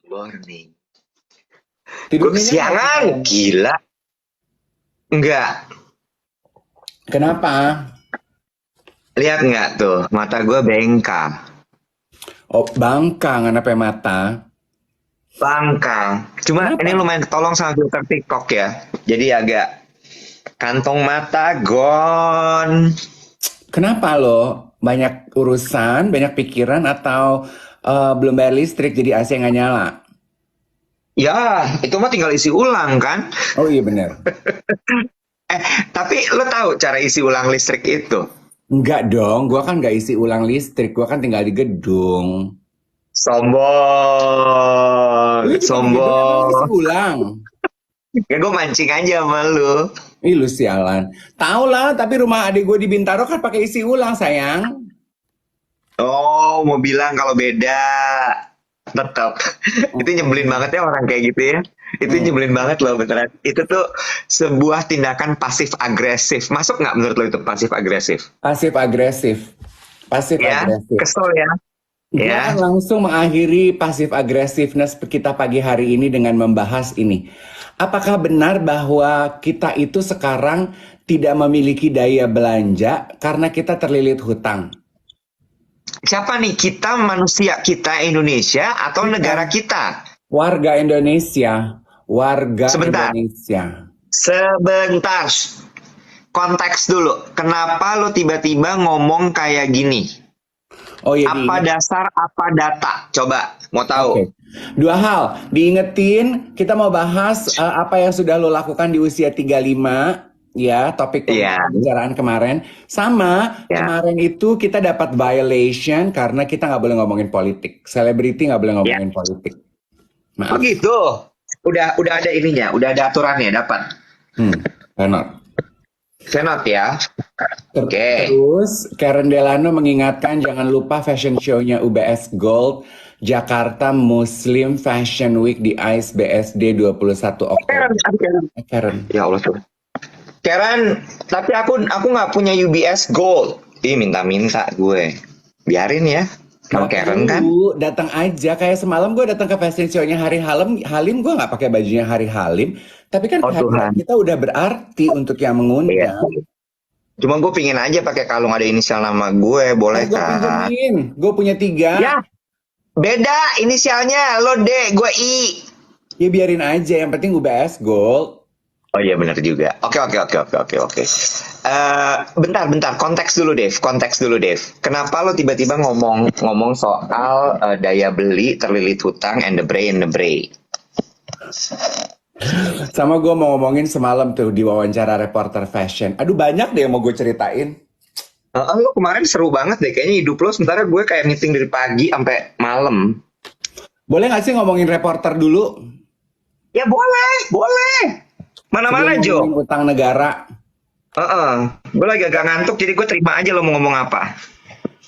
Morning. Gue Tidurnya nyenyak kesiangan, dong. gila. Enggak, Kenapa? lihat nggak tuh, mata gue bengkak. Oh, bangkang apa mata? Bangkang. Cuma ini Kenapa? lumayan ketolong sama filter TikTok ya. Jadi agak kantong mata gone. Kenapa lo? Banyak urusan, banyak pikiran atau belum bayar listrik jadi AC nggak nyala? Ya, itu mah tinggal isi ulang kan. Oh iya bener. Tapi lo tahu cara isi ulang listrik itu? Enggak dong, gua kan nggak isi ulang listrik, gua kan tinggal di gedung. Lu Sombong, juga di gedung emang isi sombong. ulang? Ya gue mancing aja sama lu. Ih lu sialan. Tahu lah, tapi rumah adik gue di Bintaro kan pakai isi ulang sayang. Oh, mau bilang kalau beda. Tetap. Itu nyebelin Mm-mm. banget ya orang kayak gitu ya. Itu Mm. nyebelin banget loh beneran. Itu tuh sebuah tindakan pasif agresif. Masuk nggak menurut lo itu pasif agresif? Pasif agresif. Pasif Ya, agresif. kesel ya. Gua Ya, akan langsung mengakhiri pasif aggressiveness kita pagi hari ini dengan membahas ini. Apakah benar bahwa kita itu sekarang tidak memiliki daya belanja karena kita terlilit hutang? siapa nih kita manusia kita Indonesia atau negara Kita, kita? warga Indonesia, warga Sebentar, Indonesia. sebentar. Konteks dulu. Kenapa lo tiba-tiba ngomong kayak gini? Oh ya Apa diinget. dasar, apa data? Coba, mau tahu? Oke. Dua hal, diingetin kita mau bahas apa yang sudah lo lakukan di usia 35, ya, topik Iya, pembicaraan kemarin. Sama, ya, kemarin itu kita dapat violation karena kita nggak boleh ngomongin politik. Selebriti nggak boleh ya. ngomongin politik. Oh Maaf. gitu. Udah ada ininya, udah ada aturannya dapat. Renot. Senot ya. Oke. Terus Karen Delano mengingatkan jangan lupa fashion show-nya UBS Gold Jakarta Muslim Fashion Week di ICE BSD 21 Karen, Oktober. Karen. Karen. Ya Allah tuh. Karen, tapi aku nggak punya UBS Gold. Ih, minta-minta gue. Biarin ya. Kalau Nggak Karen kan, perlu, datang aja. Kayak semalam gue datang ke fashion show-nya Hari Halim. Halim gue nggak pakai bajunya Hari Halim. Tapi kan oh kehadiran Tuhan. kita udah berarti untuk yang Iya. mengundang. Cuma gue pingin aja pakai kalung ada inisial nama gue, boleh Oh, gue kan? pinjemin. Gue punya 3. Ya, beda inisialnya. Lo D, gue I. Ya biarin aja. Yang penting UBS Gold. Oh iya benar juga. Oke. Bentar. Konteks dulu, Dev. Konteks dulu, Dev. Kenapa lo tiba-tiba ngomong soal daya beli, terlilit hutang, and the brain? Sama gue mau ngomongin semalam tuh di wawancara reporter fashion. Aduh banyak deh yang mau gue ceritain. Lo kemarin seru banget deh. Kayaknya hidup lo sementara gue kayak meeting dari pagi sampai malam. Boleh gak sih ngomongin reporter dulu? Ya boleh, boleh. Sebelum Mana-mana, ngomongin Jo. utang negara. Gue lagi agak ngantuk, jadi gue terima aja lo mau ngomong apa.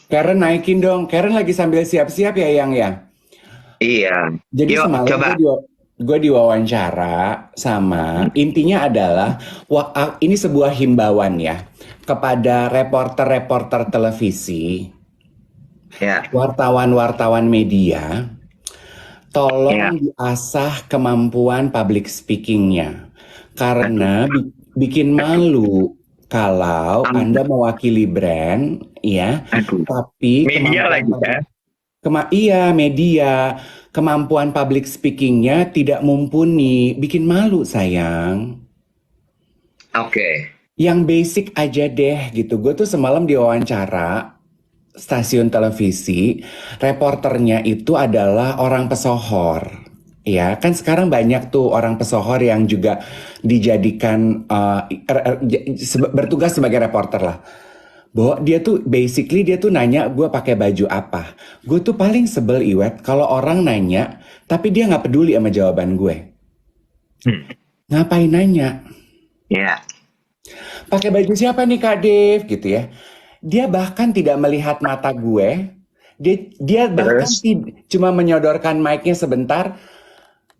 Karen naikin dong. Karen lagi sambil siap-siap ya Yang ya. Iya. Jadi Yuk, semalam coba. gue diwawancara sama intinya adalah ini sebuah himbauan ya kepada reporter-reporter televisi, Ya, wartawan-wartawan media, ya. tolong diasah kemampuan public speakingnya Aduh. karena bikin malu kalau Am- Anda mewakili brand ya, Aduh. tapi Media kemampuan lagi public ya. Iya, media. Kemampuan public speakingnya tidak mumpuni. Bikin malu, sayang. Oke. Yang basic aja deh gitu. Gue tuh semalam diwawancara stasiun televisi. Reporternya itu adalah orang pesohor. Ya, kan sekarang banyak tuh orang pesohor yang juga dijadikan bertugas sebagai reporter lah. Bahwa dia tuh nanya gue pakai baju apa. Gue tuh paling sebel Iwet kalau orang nanya tapi dia nggak peduli sama jawaban gue. Hmm. Ngapain nanya? Ya. Pakai baju siapa nih Kak Dev gitu ya. Dia bahkan tidak melihat mata gue. Dia bahkan Terus, cuma menyodorkan mic-nya sebentar.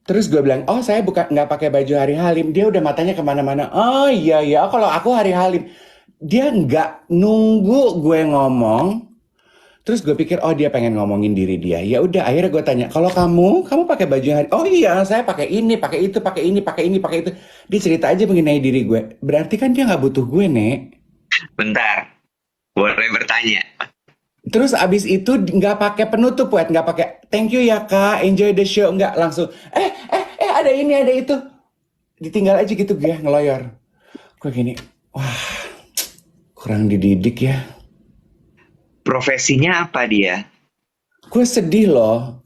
Terus gue bilang, oh saya bukan nggak pakai baju Hari Halim. Dia udah matanya kemana-mana. Oh iya kalau aku Hari Halim. Dia nggak nunggu gue ngomong. Terus gue pikir, oh dia pengen ngomongin diri dia. Ya udah, akhirnya gue tanya, kalau kamu pakai baju hari? Oh iya, saya pakai ini, pakai itu, pakai ini, pakai ini, pakai itu. Dia cerita aja mengenai diri gue. Berarti kan dia nggak butuh gue, Nek. Bentar, boleh bertanya. Terus abis itu nggak pakai penutup, Wet, nggak pakai thank you ya kak, enjoy the show, nggak langsung ada ini ada itu, ditinggal aja gitu gue ngeloyor. Gue gini, wah kurang dididik ya. Profesinya apa dia? Gue sedih loh.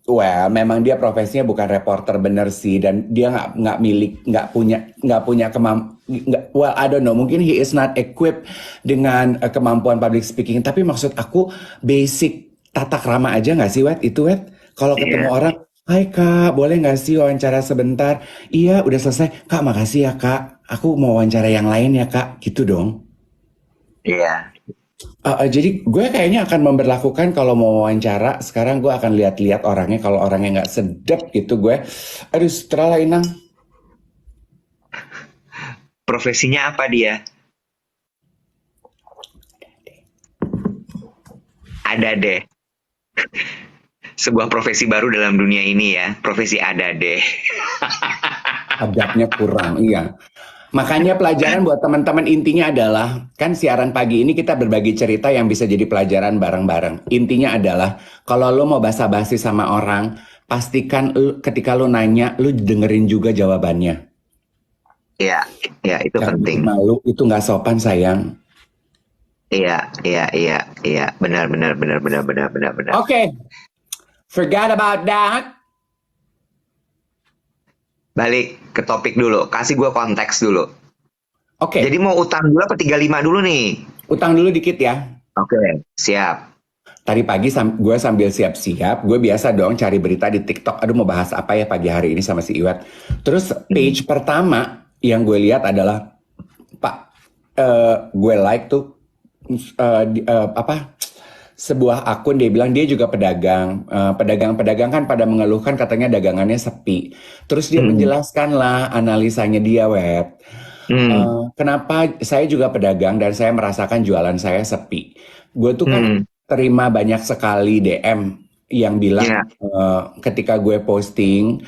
Well, memang dia profesinya bukan reporter bener sih, dan dia nggak punya well, I don't know, mungkin he is not equipped dengan kemampuan public speaking. Tapi maksud aku basic tata krama aja nggak sih, Wet? Itu, Wet, kalau ketemu Iya, orang, hai kak, boleh nggak sih wawancara sebentar? Iya, udah selesai. Kak, makasih ya kak. Aku mau wawancara yang lain ya kak. Gitu dong. iya. Jadi gue kayaknya akan memberlakukan kalau mau wawancara, sekarang gue akan lihat-lihat orangnya, kalau orangnya nggak sedap gitu gue, aduh setelah lah Inang. Profesinya apa dia? Ada deh. Sebuah profesi baru dalam dunia ini ya. Profesi ada deh. Adabnya kurang, iya. Makanya pelajaran buat teman-teman intinya adalah, kan siaran pagi ini kita berbagi cerita yang bisa jadi pelajaran bareng-bareng. Intinya adalah, kalau lo mau basa-basi sama orang, pastikan ketika lo nanya, lo dengerin juga jawabannya. Iya, iya itu Gak bikin penting. malu, itu nggak sopan sayang. Iya, iya, iya, iya. Benar, benar, benar, benar, benar, benar, benar. Oke, forget about that. Balik ke topik dulu. Kasih gue konteks dulu. Jadi Oke, mau utang dulu apa 35 dulu nih? utang dulu dikit ya. Oke, siap. Tadi pagi gue sambil siap-siap, gue biasa dong cari berita di TikTok. Aduh mau bahas apa ya pagi hari ini sama si Iwet. Terus Hmm. page pertama yang gue lihat adalah Pak, gue like tuh apa, sebuah akun, dia bilang dia juga pedagang. Pedagang-pedagang kan pada mengeluhkan katanya dagangannya sepi. Terus dia Hmm. menjelaskan lah analisanya dia, Wet. Hmm. Kenapa saya juga pedagang dan saya merasakan jualan saya sepi. Gue tuh kan Hmm. terima banyak sekali DM yang bilang, Ya, ketika gue posting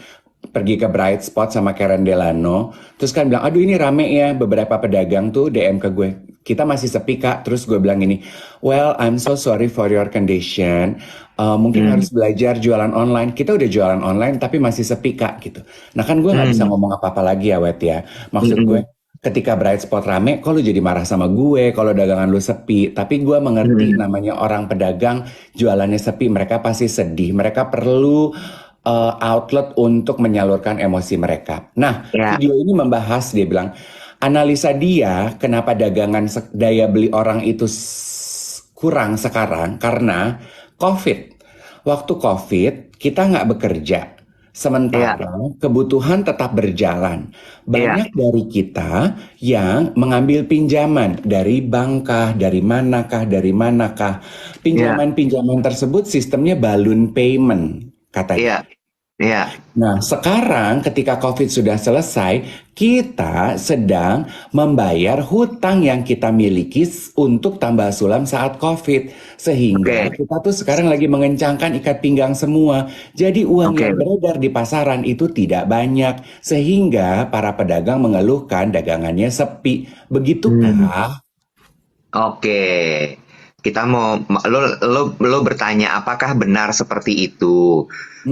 pergi ke Bright Spot sama Karen Delano, terus kan bilang, aduh ini rame ya, beberapa pedagang tuh DM ke gue, kita masih sepi kak. Terus gue bilang gini, well I'm so sorry for your condition. Mungkin hmm. harus belajar jualan online. Kita udah jualan online tapi masih sepi kak gitu. Nah kan gue nggak bisa Hmm. ngomong apa-apa lagi ya, Wet ya. Maksud gue, Hmm. ketika Bright Spot rame, kok lu jadi marah sama gue kalau dagangan lu sepi? Tapi gue mengerti Hmm. namanya orang pedagang jualannya sepi, mereka pasti sedih. Mereka perlu outlet untuk menyalurkan emosi mereka. Nah, Ya, video ini membahas, dia bilang, analisa dia kenapa dagangan daya beli orang itu kurang sekarang karena COVID. Waktu COVID, kita nggak bekerja. ya, Sementara kebutuhan tetap berjalan. ya, Banyak dari kita yang mengambil pinjaman dari bank kah, dari manakah, dari manakah. ya, Pinjaman-pinjaman tersebut sistemnya balloon payment, katanya. ya, ya. Nah, sekarang ketika COVID sudah selesai, kita sedang membayar hutang yang kita miliki untuk tambal sulam saat COVID. Sehingga Oke, kita tuh sekarang lagi mengencangkan ikat pinggang semua. Jadi uang oke. yang beredar di pasaran itu tidak banyak. Sehingga para pedagang mengeluhkan dagangannya sepi. Hmm. Begitukah? Oke. Kita mau lo bertanya apakah benar seperti itu?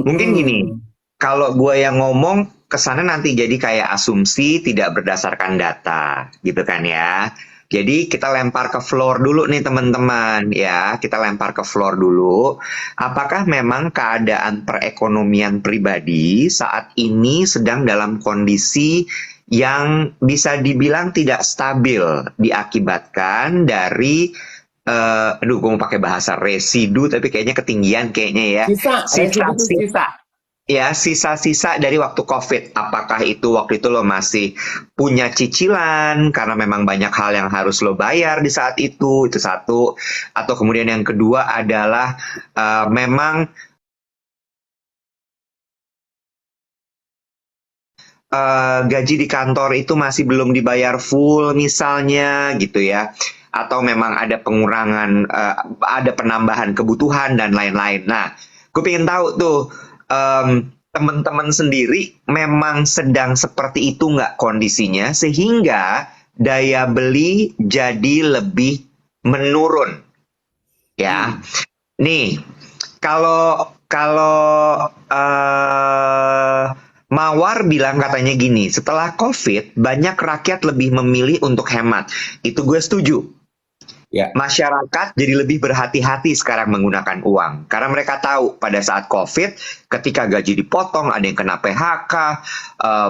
Mungkin gini, Mm-mm. kalau gue yang ngomong kesana nanti jadi kayak asumsi tidak berdasarkan data, gitu kan ya. Jadi kita lempar ke floor dulu nih teman-teman ya, kita lempar ke floor dulu. Apakah memang keadaan perekonomian pribadi saat ini sedang dalam kondisi yang bisa dibilang tidak stabil diakibatkan dari aduh gue mau pakai bahasa residu tapi kayaknya ketinggian kayaknya ya, Sisa, residu itu sisa-sisa sisa. ya, sisa-sisa dari waktu COVID. Apakah itu waktu itu lo masih punya cicilan karena memang banyak hal yang harus lo bayar di saat itu satu. Atau kemudian yang kedua adalah memang gaji di kantor itu masih belum dibayar full misalnya gitu ya. atau memang ada pengurangan, ada penambahan kebutuhan dan lain-lain. Nah, gue pengen tahu tuh, teman-teman sendiri memang sedang seperti itu nggak kondisinya sehingga daya beli jadi lebih menurun, ya. Nih, kalau kalau Mawar bilang katanya gini, setelah COVID banyak rakyat lebih memilih untuk hemat. Itu gue setuju. Ya. Masyarakat jadi lebih berhati-hati sekarang menggunakan uang. Karena mereka tahu pada saat COVID, ketika gaji dipotong, ada yang kena PHK,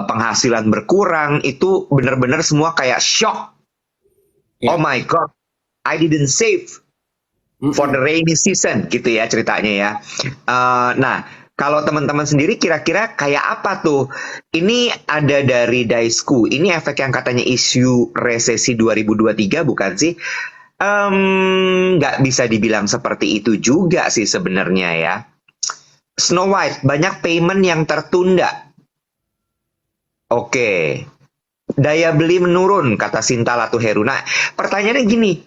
penghasilan berkurang, itu benar-benar semua kayak shock. Ya. Oh my God, I didn't save for the rainy season, gitu ya ceritanya ya. Nah, kalau teman-teman sendiri kira-kira kayak apa tuh? Ini ada dari Daisku. Ini efek yang katanya isu resesi 2023 bukan sih? Nggak bisa dibilang seperti itu juga sih sebenarnya ya. Snow White, banyak payment yang tertunda. Oke. Daya beli menurun, kata Sinta Latuheru. Nah, pertanyaannya gini.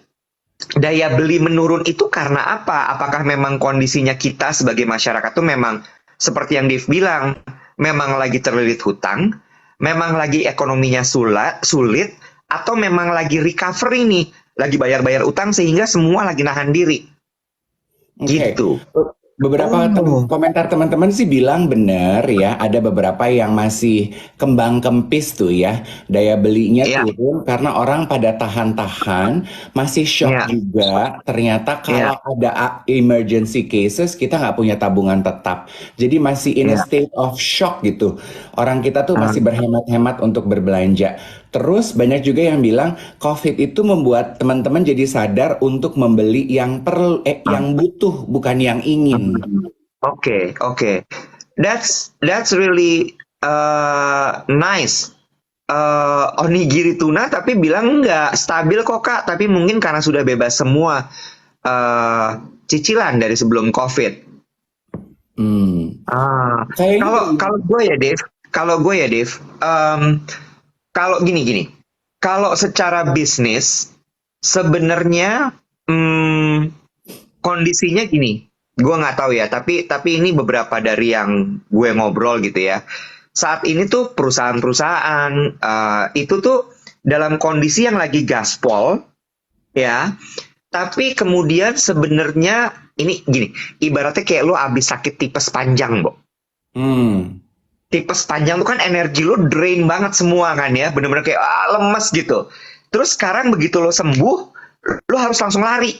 Daya beli menurun itu karena apa? Apakah memang kondisinya kita sebagai masyarakat tuh memang seperti yang Dev bilang, memang lagi terlilit hutang, memang lagi ekonominya sulit, atau memang lagi recovery nih, lagi bayar-bayar utang sehingga semua lagi nahan diri. Oke. Gitu. Beberapa komentar teman-teman sih bilang benar ya, ada beberapa yang masih kembang kempis tuh ya, daya belinya Iya. turun karena orang pada tahan-tahan, masih shock Iya. juga. Ternyata kalau Iya. ada emergency cases, kita nggak punya tabungan tetap. Jadi masih in a Iya. state of shock gitu. Orang kita tuh masih berhemat-hemat untuk berbelanja. Terus banyak juga yang bilang COVID itu membuat teman-teman jadi sadar untuk membeli yang yang butuh, bukan yang ingin. Oke. That's really nice. Onigiri tuna tapi bilang enggak stabil kok Kak, tapi mungkin karena sudah bebas semua cicilan dari sebelum COVID. Kalau gue ya Dev, kalau gini, kalau secara bisnis sebenarnya kondisinya gini, gue nggak tahu ya, tapi ini beberapa dari yang gue ngobrol gitu ya. Saat ini tuh perusahaan-perusahaan itu tuh dalam kondisi yang lagi gaspol, ya. Tapi kemudian sebenarnya ini gini, ibaratnya kayak lo abis sakit tipes panjang, Bo. Tipes panjang tuh kan energi lo drain banget semua kan ya, bener-bener kayak lemes gitu. Terus sekarang begitu lo sembuh, lo harus langsung lari.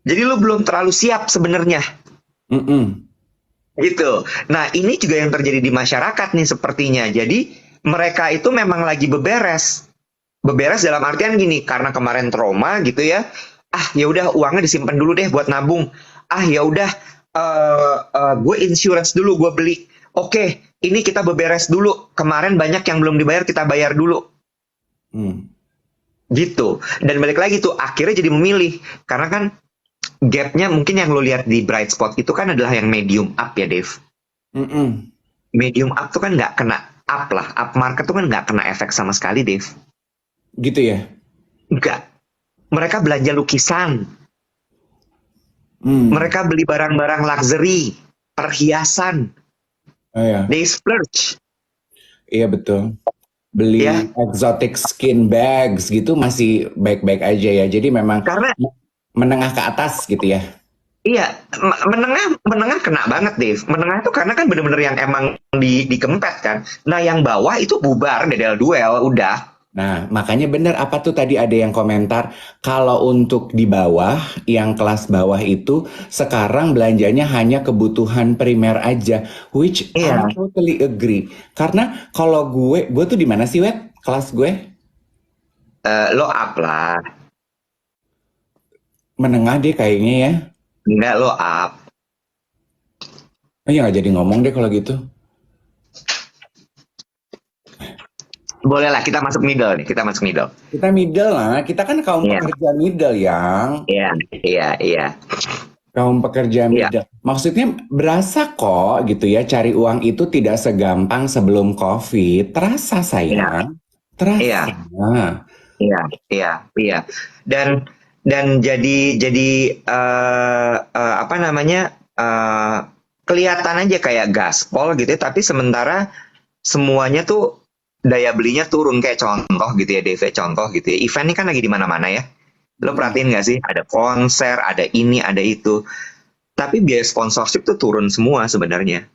Jadi lo belum terlalu siap sebenarnya. Gitu. Nah ini juga yang terjadi di masyarakat nih sepertinya. Jadi mereka itu memang lagi beberes dalam artian gini, karena kemarin trauma gitu ya. Ya udah uangnya disimpan dulu deh buat nabung. Ya udah. Gue insurance dulu, gue beli. Oke, ini kita beberes dulu. Kemarin banyak yang belum dibayar, kita bayar dulu. Gitu. Dan balik lagi tuh, akhirnya jadi memilih. Karena kan gapnya mungkin yang lo lihat di bright spot itu kan adalah yang medium up ya, Dev. Medium up tuh kan nggak kena up lah. Up market tuh kan nggak kena efek sama sekali, Dev. Gitu ya? Enggak. Mereka belanja lukisan. Mereka beli barang-barang luxury, perhiasan. They splurge. Iya betul. Beli exotic skin bags gitu masih baik-baik aja ya. Jadi memang karena menengah ke atas gitu ya. Iya, menengah kena banget, Dave. Menengah itu karena kan bener-bener yang emang dikempet kan. Nah, yang bawah itu bubar, dedel-duel, udah. Nah, makanya bener apa tuh tadi ada yang komentar, kalau untuk di bawah, yang kelas bawah itu sekarang belanjanya hanya kebutuhan primer aja, which I totally agree. Karena kalau gue tuh di mana sih, Wet? Kelas gue? Lo up lah. Menengah deh kayaknya ya. Enggak, lo up. Ya nggak jadi ngomong deh kalau gitu. Boleh lah, kita masuk middle nih. Kita masuk middle. Kita middle lah. Kita kan kaum pekerja middle, yang. Iya. Kaum pekerja middle. Maksudnya berasa kok gitu ya, cari uang itu tidak segampang sebelum COVID. Terasa sayang. Terasa. Iya, iya, iya. Dan apa namanya? Kelihatan aja kayak gaspol gitu ya, tapi sementara semuanya tuh daya belinya turun kayak contoh gitu ya, DV contoh gitu ya. Event ini kan lagi di mana-mana ya. Lo Mm-mm. perhatiin nggak sih? Ada konser, ada ini, ada itu. Tapi biaya sponsorship tuh turun semua sebenarnya.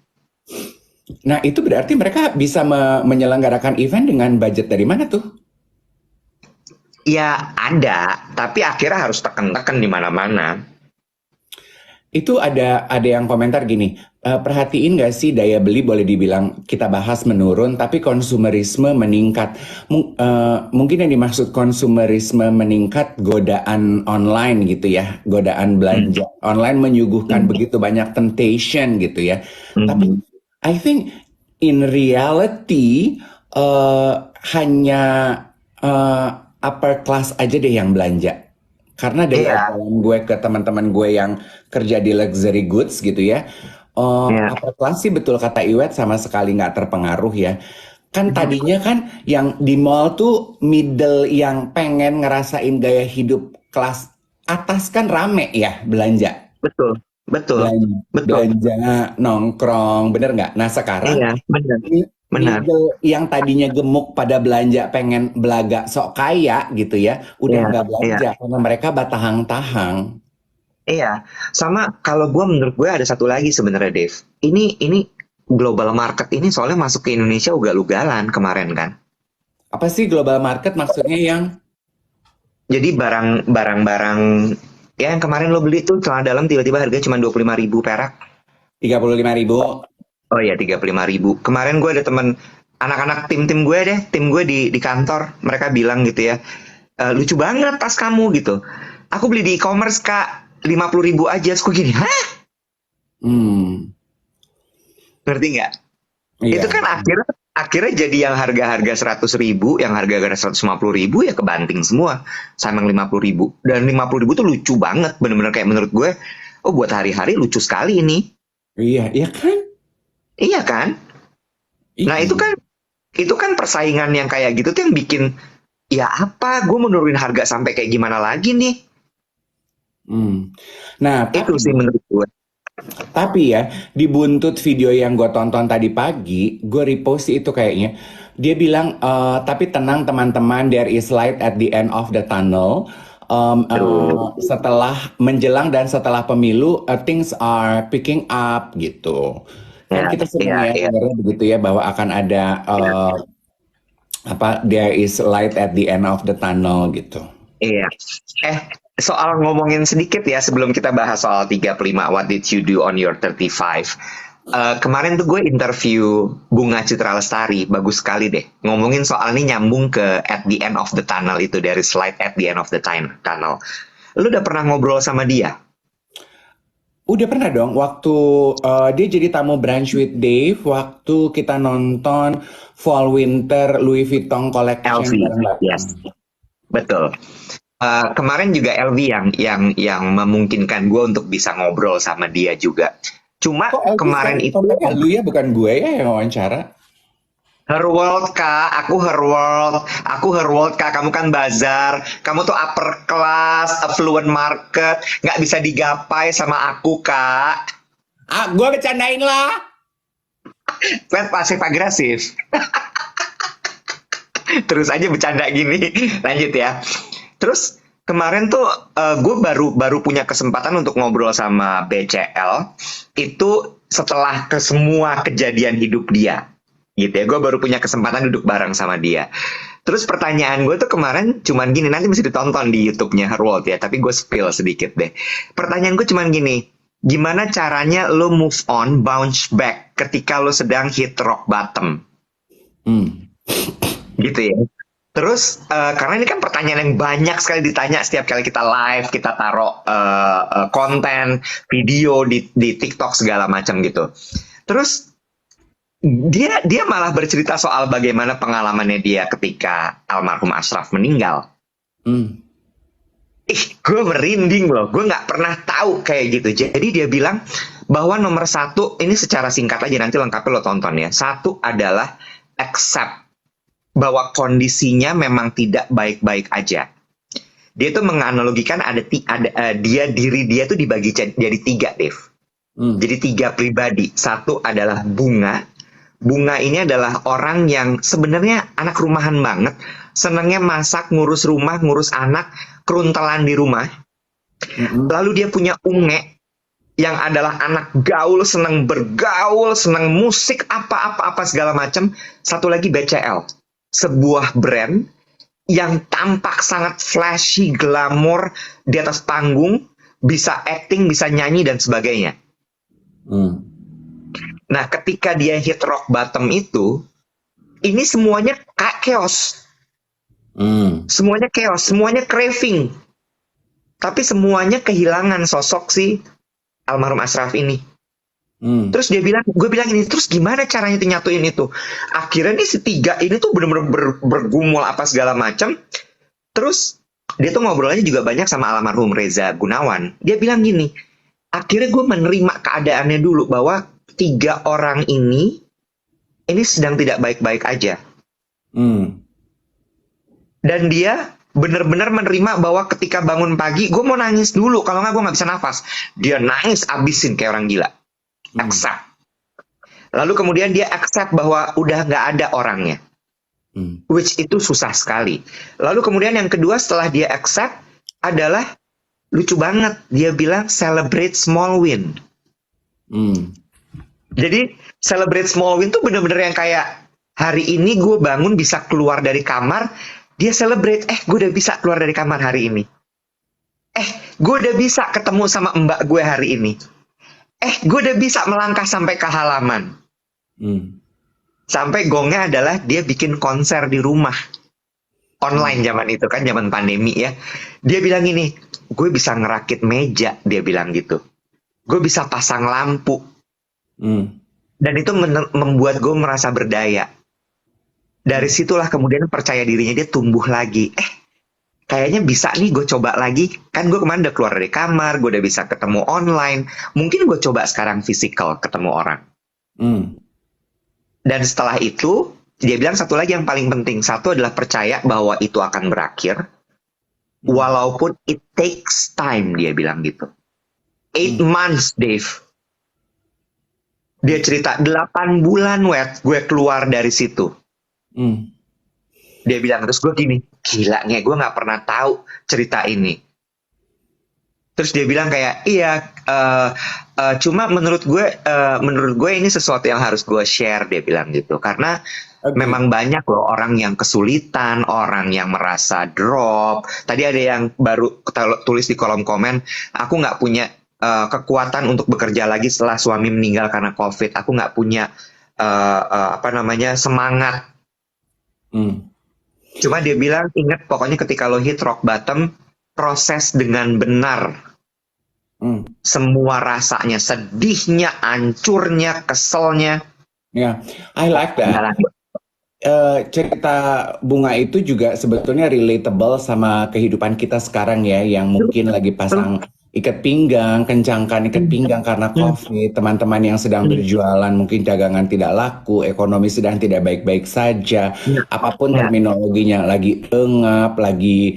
Nah, itu berarti mereka bisa menyelenggarakan event dengan budget dari mana tuh? Ya ada, tapi akhirnya harus tekan-tekan di mana-mana. Itu ada yang komentar gini, perhatiin nggak sih daya beli boleh dibilang kita bahas menurun, tapi konsumerisme meningkat. Mungkin yang dimaksud konsumerisme meningkat godaan online gitu ya, godaan Hmm, belanja online menyuguhkan hmm, begitu banyak temptation gitu ya. Tapi hmm. I think in reality hanya eh, upper class aja deh yang belanja. Karena dari Iya, obrolan gue ke teman-teman gue yang kerja di luxury goods gitu ya, iya. upper class sih betul kata Iwet sama sekali nggak terpengaruh ya. Kan tadinya kan yang di mall tuh middle yang pengen ngerasain gaya hidup kelas atas kan rame ya belanja. Betul, betul, Belanja, betul. belanja nongkrong, bener nggak? Nah sekarang Iya, benar, benar. middle yang tadinya gemuk pada belanja pengen belaga sok kaya gitu ya, udah Iya, nggak iya, belanja karena mereka batahang-tahang. iya. Sama kalau gue menurut gue ada satu lagi sebenarnya, Dave. Ini global market ini soalnya masuk ke Indonesia ugal-ugalan kemarin kan. Apa sih global market maksudnya yang Jadi barang-barang ya yang kemarin lo beli tuh celana dalam tiba-tiba harganya cuma 25.000 perak. 35.000? Oh iya 35.000. Kemarin gue ada temen anak-anak tim-tim gue deh, tim gue di kantor, mereka bilang gitu ya, lucu banget tas kamu gitu. Aku beli di e-commerce kak, 50.000 aja. Terus gue gini, hah? Hmm, Ngerti nggak? Itu iya. kan akhirnya akhirnya jadi yang harga-harga 100.000, yang harga-harga 150.000 ya kebanting semua sama yang 50.000. Dan 50.000 tuh lucu banget, bener-bener kayak menurut gue, oh buat hari-hari lucu sekali ini. Iya, iya kan? Iya kan? Nah Iya. itu kan persaingan yang kayak gitu tuh yang bikin ya apa gue menurunin harga sampai kayak gimana lagi nih? Hmm. Nah, Itu sih menurut gue. tapi ya, di buntut video yang gue tonton tadi pagi, gue repost itu kayaknya. Dia bilang, tapi tenang teman-teman, there is light at the end of the tunnel. Terus Setelah menjelang dan setelah pemilu, things are picking up gitu. Kan ya, kita seneng ya, ya ya, dengarnya begitu ya, bahwa akan ada ya, apa, there is light at the end of the tunnel gitu. iya. Eh, soal ngomongin sedikit ya sebelum kita bahas soal 35, what did you do on your 35? Kemarin tuh gue interview Bunga Citra Lestari, bagus sekali deh. Ngomongin soal ini nyambung ke at the end of the tunnel itu, dari slide at the end of the tunnel. Lu udah pernah ngobrol sama dia? Udah pernah dong, waktu dia jadi tamu Brunch with Dave, waktu kita nonton Fall Winter Louis Vuitton Collection LV, bareng-bareng. yes, betul. Kemarin juga LV yang memungkinkan gue untuk bisa ngobrol sama dia juga. Cuma Kok Elvis kemarin itu kontennya lu ya, bukan gue ya yang wawancara? Her World kak, aku Her World, kak, kamu kan bazar, kamu tuh upper class, affluent market, nggak bisa digapai sama aku kak. Ah, gue bercandain lah. Kan pasif agresif, terus aja bercanda gini, lanjut ya. Terus kemarin tuh gue baru baru punya kesempatan untuk ngobrol sama BCL itu setelah ke semua kejadian hidup dia gitu ya, gue baru punya kesempatan duduk bareng sama dia. Terus pertanyaan gue tuh kemarin cuman gini, nanti bisa ditonton di YouTube-nya Herwold ya, tapi gue spill sedikit deh. Pertanyaan gue cuman gini, gimana caranya lo move on, bounce back ketika lo sedang hit rock bottom? Hmm. Gitu ya. Terus karena ini kan pertanyaan yang banyak sekali ditanya setiap kali kita live, kita taruh konten, video di TikTok segala macam gitu. Terus dia malah bercerita soal bagaimana pengalamannya dia ketika almarhum Ashraf meninggal. Hmm. Gue merinding loh, gue nggak pernah tahu kayak gitu. Jadi dia bilang bahwa nomor satu, ini secara singkat aja nanti lengkapnya lo tonton ya. Satu adalah accept bahwa kondisinya memang tidak baik-baik aja. Dia tuh menganalogikan diri dia tuh dibagi jadi tiga, Dave. Jadi tiga pribadi. Satu adalah Bunga. Bunga ini adalah orang yang sebenarnya anak rumahan banget. Senangnya masak, ngurus rumah, ngurus anak, keruntelan di rumah. Lalu dia punya Unge, yang adalah anak gaul, senang bergaul, senang musik, apa-apa segala macam. Satu lagi BCL, sebuah brand yang tampak sangat flashy, glamor di atas panggung, bisa acting, bisa nyanyi dan sebagainya. Nah, ketika dia hit rock bottom itu, ini semuanya chaos. Semuanya chaos, semuanya craving. Tapi semuanya kehilangan sosok si almarhum Ashraf ini. Terus gue bilang ini, terus gimana caranya nyatuin itu? Akhirnya nih si tiga ini tuh bener-bener bergumul apa segala macam. Terus dia tuh ngobrolnya juga banyak sama almarhum Reza Gunawan. Dia bilang gini, akhirnya gue menerima keadaannya dulu bahwa tiga orang ini sedang tidak baik-baik aja. Dan dia benar-benar menerima bahwa ketika bangun pagi, gue mau nangis dulu, kalau nggak gue nggak bisa nafas. Dia nangis abisin kayak orang gila. Accept. Lalu kemudian dia accept bahwa udah nggak ada orangnya. Which itu susah sekali. Lalu kemudian yang kedua setelah dia accept adalah lucu banget. Dia bilang celebrate small win. Jadi celebrate small win tuh bener-bener yang kayak hari ini gue bangun bisa keluar dari kamar. Dia celebrate, gue udah bisa keluar dari kamar hari ini. Gue udah bisa ketemu sama mbak gue hari ini. Gue udah bisa melangkah sampai ke halaman. Sampai gongnya adalah dia bikin konser di rumah. Online zaman itu kan, zaman pandemi ya. Dia bilang gini, gue bisa ngerakit meja, dia bilang gitu. Gue bisa pasang lampu. Dan itu membuat gue merasa berdaya. Dari situlah kemudian percaya dirinya dia tumbuh lagi. Kayaknya bisa nih gue coba lagi. Kan gue kemarin udah keluar dari kamar, gue udah bisa ketemu online. Mungkin gue coba sekarang physical ketemu orang. Dan setelah itu, dia bilang satu lagi yang paling penting. Satu adalah percaya bahwa itu akan berakhir. Walaupun it takes time, dia bilang gitu. 8 months, Dave. Dia cerita, 8 bulan, gue keluar dari situ. Dia bilang, terus gue gini, gilanya gue gak pernah tahu cerita ini. Terus dia bilang kayak, iya, cuma menurut gue ini sesuatu yang harus gue share, dia bilang gitu. Karena memang banyak loh orang yang kesulitan, orang yang merasa drop. Tadi ada yang baru tulis di kolom komen, aku gak punya kekuatan untuk bekerja lagi setelah suami meninggal karena COVID. Aku gak punya semangat. Cuma dia bilang, ingat pokoknya ketika lo hit rock bottom, proses dengan benar. Semua rasanya, sedihnya, hancurnya, keselnya. Ya, I like that. Cerita Bunga itu juga sebetulnya relatable sama kehidupan kita sekarang ya, yang mungkin lagi pasang ikat pinggang, kencangkan ikat pinggang karena COVID, teman-teman yang sedang berjualan mungkin dagangan tidak laku, ekonomi sedang tidak baik-baik saja, apapun terminologinya, lagi engap, lagi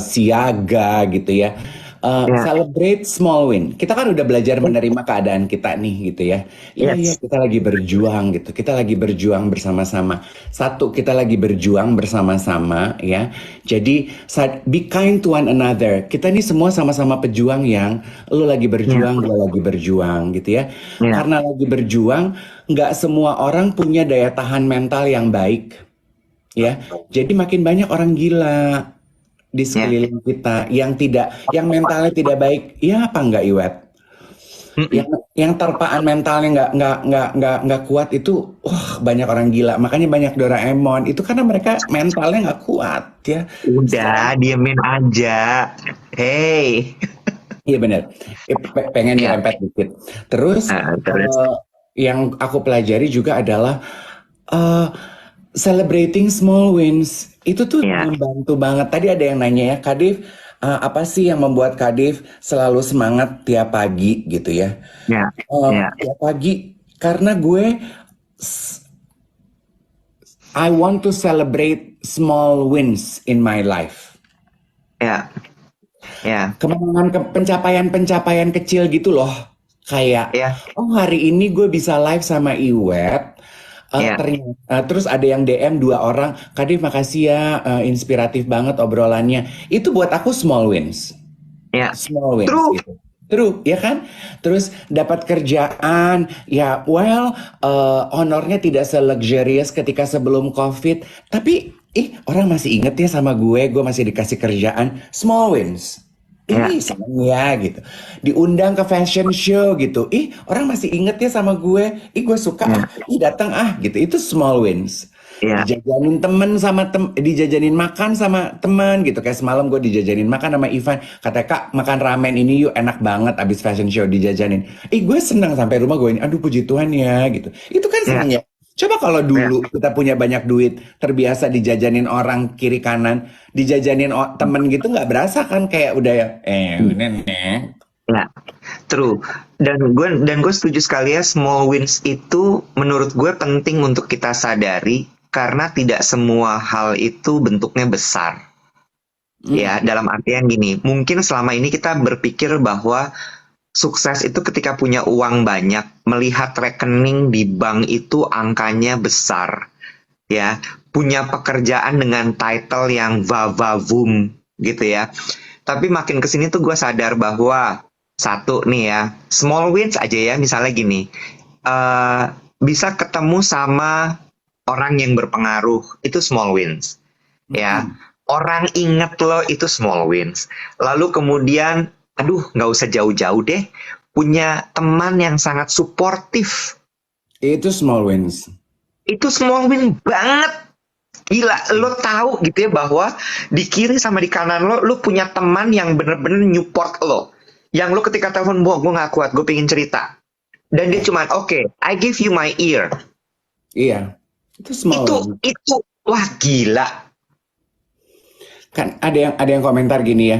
siaga gitu ya. Celebrate small win. Kita kan udah belajar menerima keadaan kita nih gitu ya. Iya, kita lagi berjuang gitu. Kita lagi berjuang bersama-sama. Satu, kita lagi berjuang bersama-sama ya. Jadi be kind to one another. Kita nih semua sama-sama pejuang yang lu lagi berjuang, gue lagi berjuang gitu ya. Karena lagi berjuang, nggak semua orang punya daya tahan mental yang baik ya. Jadi makin banyak orang gila di sekeliling kita yang mentalnya tidak baik, ya apa enggak Iwet? Yang terpaan mentalnya nggak kuat itu, banyak orang gila. Makanya banyak Doraemon itu karena mereka mentalnya nggak kuat ya. Udah, diemin aja. Hey. Iya benar. Pengen nyerempet dikit. Terus yang aku pelajari juga adalah celebrating small wins. Itu tuh membantu banget. Tadi ada yang nanya ya, Kadif, apa sih yang membuat Kadif selalu semangat tiap pagi gitu ya? Tiap pagi, karena gue I want to celebrate small wins in my life. Ya, ya, Pencapaian-pencapaian kecil gitu loh. Kayak, ya, oh hari ini gue bisa live sama Iwet. ya, Ternyata, terus ada yang DM 2 orang, Kak Dev makasih ya, inspiratif banget obrolannya. Itu buat aku small wins. ya. Small wins True. gitu. True, ya kan? Terus dapat kerjaan, ya well, honornya tidak se-luxurious ketika sebelum COVID. Tapi, orang masih inget ya sama gue masih dikasih kerjaan. Small wins. Ya, Seneng ya gitu. Diundang ke fashion show gitu. Orang masih inget ya sama gue. Gue suka ya, datang gitu. Itu small wins. ya, Dijajanin makan sama temen gitu. Kayak semalam gue dijajanin makan sama Ivan. Katanya, Kak makan ramen ini yuk, enak banget abis fashion show dijajanin. Gue seneng sampai rumah gue ini, aduh puji Tuhan ya gitu. Itu kan ya, seneng ya. Coba kalau ya, dulu kita punya banyak duit, terbiasa dijajanin orang kiri kanan, dijajanin temen gitu, nggak berasa kan, kayak udah ya, udah nih. ya. True. Dan gue setuju sekali ya, small wins itu menurut gue penting untuk kita sadari karena tidak semua hal itu bentuknya besar. Ya, dalam artian gini, mungkin selama ini kita berpikir bahwa sukses itu ketika punya uang banyak, melihat rekening di bank itu angkanya besar, ya, punya pekerjaan dengan title yang vavavum gitu ya. Tapi makin kesini tuh gue sadar bahwa satu nih ya, small wins aja ya, misalnya gini, bisa ketemu sama orang yang berpengaruh, itu small wins, ya. Orang inget lo, itu small wins. Lalu kemudian, aduh nggak usah jauh-jauh deh, punya teman yang sangat suportif, Itu small wins. itu small win banget. Gila, lo tahu gitu ya bahwa di kiri sama di kanan lo punya teman yang bener-bener support lo. Yang lo ketika telepon, gue nggak kuat, gue pengen cerita. Dan dia cuman, oke, I give you my ear. Iya, itu small wins. Itu, wah gila. Kan ada yang komentar gini ya,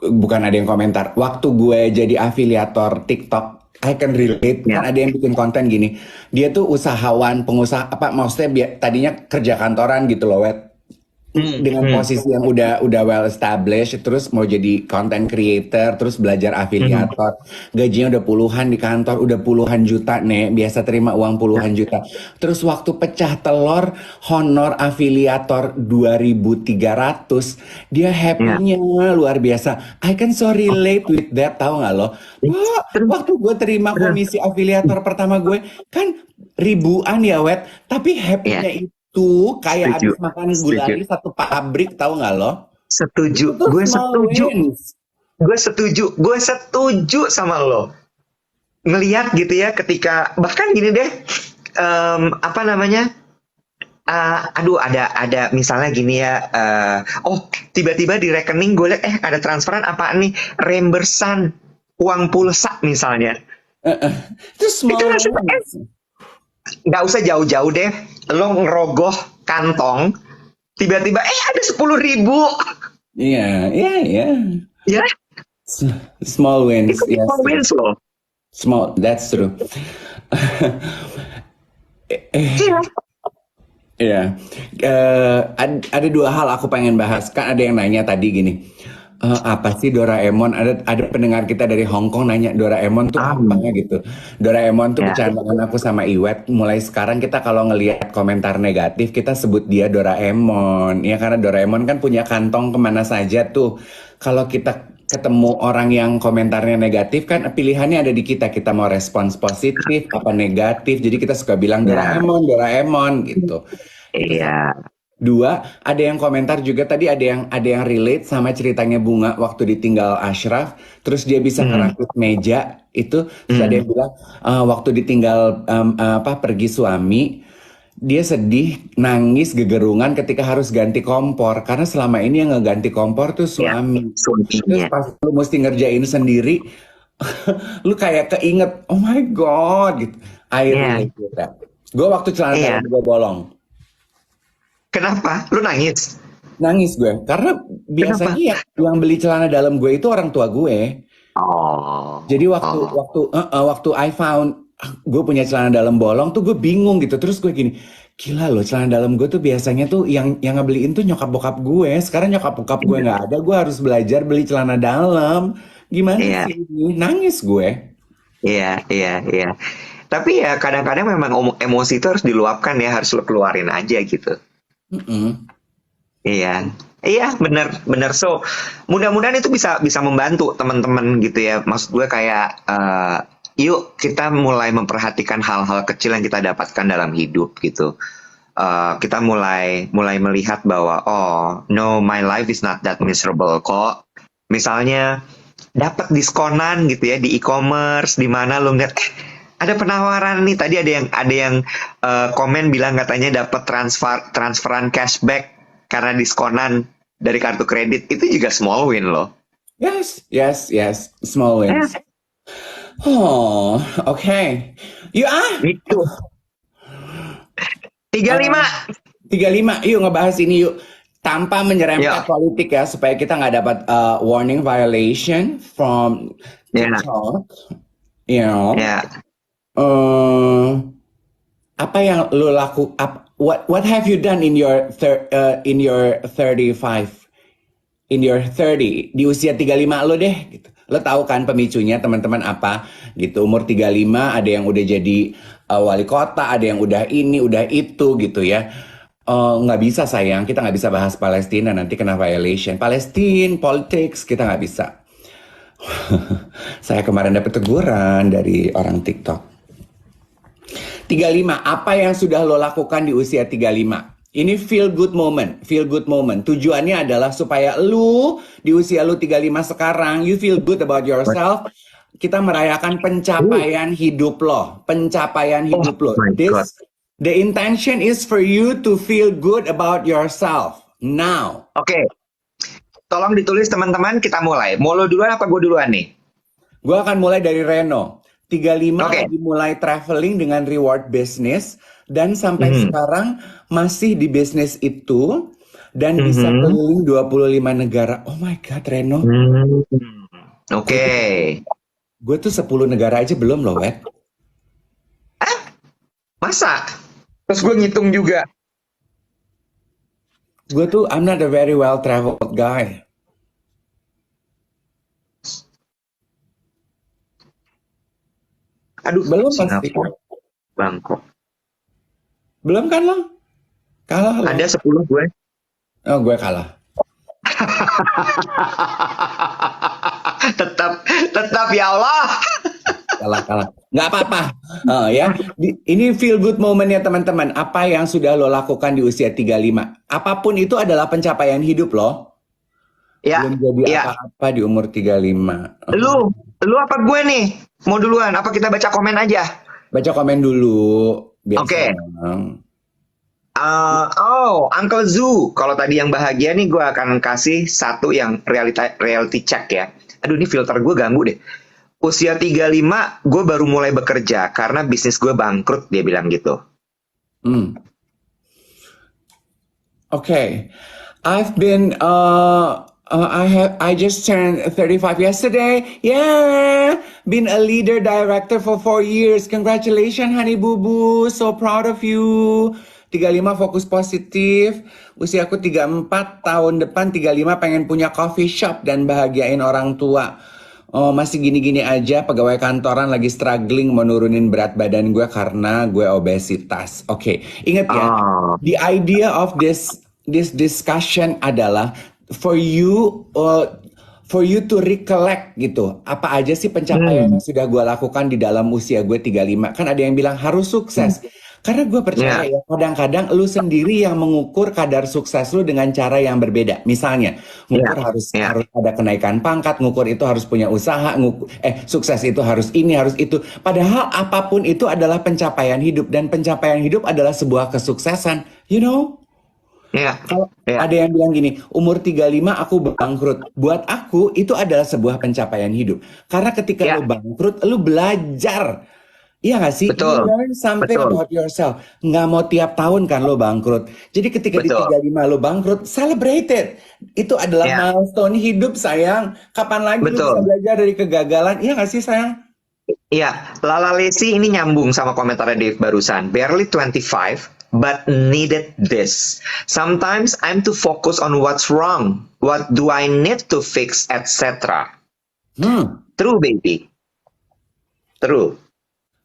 bukan ada yang komentar, waktu gue jadi afiliator TikTok, I can relate. Ya. Kan ada yang bikin konten gini, dia tuh usahawan, pengusaha, maksudnya tadinya kerja kantoran gitu loh, Wet. Dengan posisi yang udah well established, terus mau jadi content creator, terus belajar afiliator, gajinya udah puluhan di kantor, udah puluhan juta nih, biasa terima uang puluhan juta. Terus waktu pecah telur, honor afiliator 2.300, dia happy-nya luar biasa. I can so relate with that, tahu nggak lo? Waktu gue terima komisi afiliator pertama gue, kan ribuan ya, Wet, tapi happy-nya itu kayak Setuju. abis makan gulali satu pabrik, tahu nggak lo? Setuju, Itu gue small setuju. wins. Gue setuju sama lo. Ngeliat gitu ya ketika, bahkan gini deh, apa namanya, aduh ada misalnya gini ya, tiba-tiba di rekening gue liat, ada transferan apaan nih, reimbursan uang pulsa misalnya. Itu small Itu langsung, wins. nggak usah jauh-jauh deh, lo ngerogoh kantong, tiba-tiba ada 10.000. Iya. Ya, Small wins. itu Yes. small wins loh. Small, that's true. Iya. Iya. Ada 2 hal aku pengen bahas. Kan ada yang nanya tadi gini, apa sih Doraemon? Ada pendengar kita dari Hong Kong nanya Doraemon tuh apa gitu. Doraemon tuh bercandaan aku sama Iwet. Mulai sekarang kita kalau ngelihat komentar negatif, kita sebut dia Doraemon. Ya karena Doraemon kan punya kantong kemana saja tuh. Kalau kita ketemu orang yang komentarnya negatif, kan pilihannya ada di kita. Kita mau respons positif apa negatif. Jadi kita suka bilang Doraemon gitu. Iya. 2, ada yang komentar juga tadi, ada yang relate sama ceritanya Bunga waktu ditinggal Ashraf, terus dia bisa ngerakit meja itu. Terus ada yang bilang waktu ditinggal pergi suami, dia sedih, nangis, gegerungan ketika harus ganti kompor karena selama ini yang ngeganti kompor tuh suami. Terus pas lu mesti ngerjain sendiri, lu kayak keinget, oh my god gitu. Akhirnya gue waktu celana dalam gue bolong. Kenapa? Lu nangis? Nangis gue, karena biasanya yang beli celana dalam gue itu orang tua gue. Oh. Jadi waktu I found gue punya celana dalam bolong tuh gue bingung gitu. Terus gue gini, gila loh, celana dalam gue tuh biasanya tuh yang ngebeliin tuh nyokap bokap gue. Sekarang nyokap bokap gue nggak ada, gue harus belajar beli celana dalam. Gimana Iya, sih ini? Nangis gue. iya, iya, iya. Tapi ya kadang-kadang memang emosi itu harus diluapkan ya, harus lo keluarin aja gitu. Mm-mm. Iya, iya, benar, benar. So, mudah-mudahan itu bisa bisa membantu teman-teman gitu ya. Maksud gue kayak, yuk kita mulai memperhatikan hal-hal kecil yang kita dapatkan dalam hidup gitu. Kita mulai mulai melihat bahwa oh no, my life is not that miserable kok. Misalnya dapat diskonan gitu ya di e-commerce, di mana lo ngeliat ada penawaran nih, tadi ada yang komen bilang katanya dapat transferan cashback karena diskonan dari kartu kredit, itu juga small win loh. Yes, yes, yes. Small wins. Oh, okay. You are Gitu. 35. 35. Yuk ngebahas ini yuk. Tanpa menyerempet Ya, politik ya, supaya kita nggak dapat warning violation from ya, TikTok. You know, ya. apa yang lo what have you done in your 35, in your 30, di usia 35 lo deh gitu. Lo tahu kan pemicunya teman-teman apa gitu. Umur 35 ada yang udah jadi wali kota, ada yang udah ini, udah itu gitu ya. Nggak bisa sayang, kita nggak bisa bahas Palestina, nanti kena violation. Palestine, politics, kita nggak bisa. Saya kemarin dapat teguran dari orang TikTok. 35, apa yang sudah lo lakukan di usia 35? Ini feel good moment, feel good moment. Tujuannya adalah supaya lu di usia lu 35 sekarang, you feel good about yourself. Kita merayakan pencapaian hidup lo, pencapaian Oh hidup lo. my God. The intention is for you to feel good about yourself now. Oke, tolong ditulis teman-teman, kita mulai. Mau lo duluan apa gue duluan nih? Gue akan mulai dari Reno. 35 Oke. lagi mulai traveling dengan reward business dan sampai sekarang masih di bisnis itu dan bisa keliling 25 negara. Oh my God, Reno. Oke. Gue tuh 10 negara aja belum loh, Wet. Masa? Terus gue ngitung juga. Gue tuh I'm not a very well traveled guy. Aduh, Belum pasti. Singapura, Bangkok. Belum kan lo? Kalah lo. Ada 10 gue. Oh, gue kalah. tetap ya Allah. Kalah. Nggak apa-apa. Ya. Ini feel good moment ya teman-teman. Apa yang sudah lo lakukan di usia 35? Apapun itu adalah pencapaian hidup lo. Ya, Belum jadi ya. apa-apa di umur 35. Lu apa gue nih? Mau duluan? Apa kita baca komen aja? Baca komen dulu. Biar Oke. senang. Uncle Zoo. Kalau tadi yang bahagia nih, gue akan kasih satu yang reality check ya. Aduh, ini filter gue ganggu deh. Usia 35, gue baru mulai bekerja karena bisnis gue bangkrut, dia bilang gitu. Okay. I've been I just turned 35 yesterday. Yeah. Been a leader director for 4 years. Congratulations, honey boo boo. So proud of you. 35 fokus positif. Usiaku 34, tahun depan 35 pengen punya coffee shop dan bahagiain orang tua. Oh, masih gini-gini aja, pegawai kantoran lagi struggling menurunin berat badan gue karena gue obesitas. Oke, ingat ya, the idea of this discussion adalah for you to recollect gitu. Apa aja sih pencapaian yang sudah gue lakukan di dalam usia gue 35? Kan ada yang bilang harus sukses. Karena gue percaya ya, kadang-kadang lu sendiri yang mengukur kadar sukses lu dengan cara yang berbeda. Misalnya, ngukur harus ada kenaikan pangkat, ngukur itu harus punya usaha, sukses itu harus ini, harus itu. Padahal apapun itu adalah pencapaian hidup, dan pencapaian hidup adalah sebuah kesuksesan. You know? Kalau ada yang bilang gini, umur 35 aku bangkrut. Buat aku itu adalah sebuah pencapaian hidup. Karena ketika lu bangkrut, lu belajar. Iya gak sih? Betul. You learn something about yourself. Nggak mau tiap tahun kan lo bangkrut. Jadi ketika di 35 lo bangkrut, celebrate it. Itu adalah milestone hidup sayang. Kapan lagi lo bisa belajar dari kegagalan? Iya gak sih sayang? Iya, Lala Lesi ini nyambung sama komentarnya Dave barusan. Barely 25, but needed this. Sometimes I'm too focused on what's wrong. What do I need to fix, etc. Hmm. True, baby. True,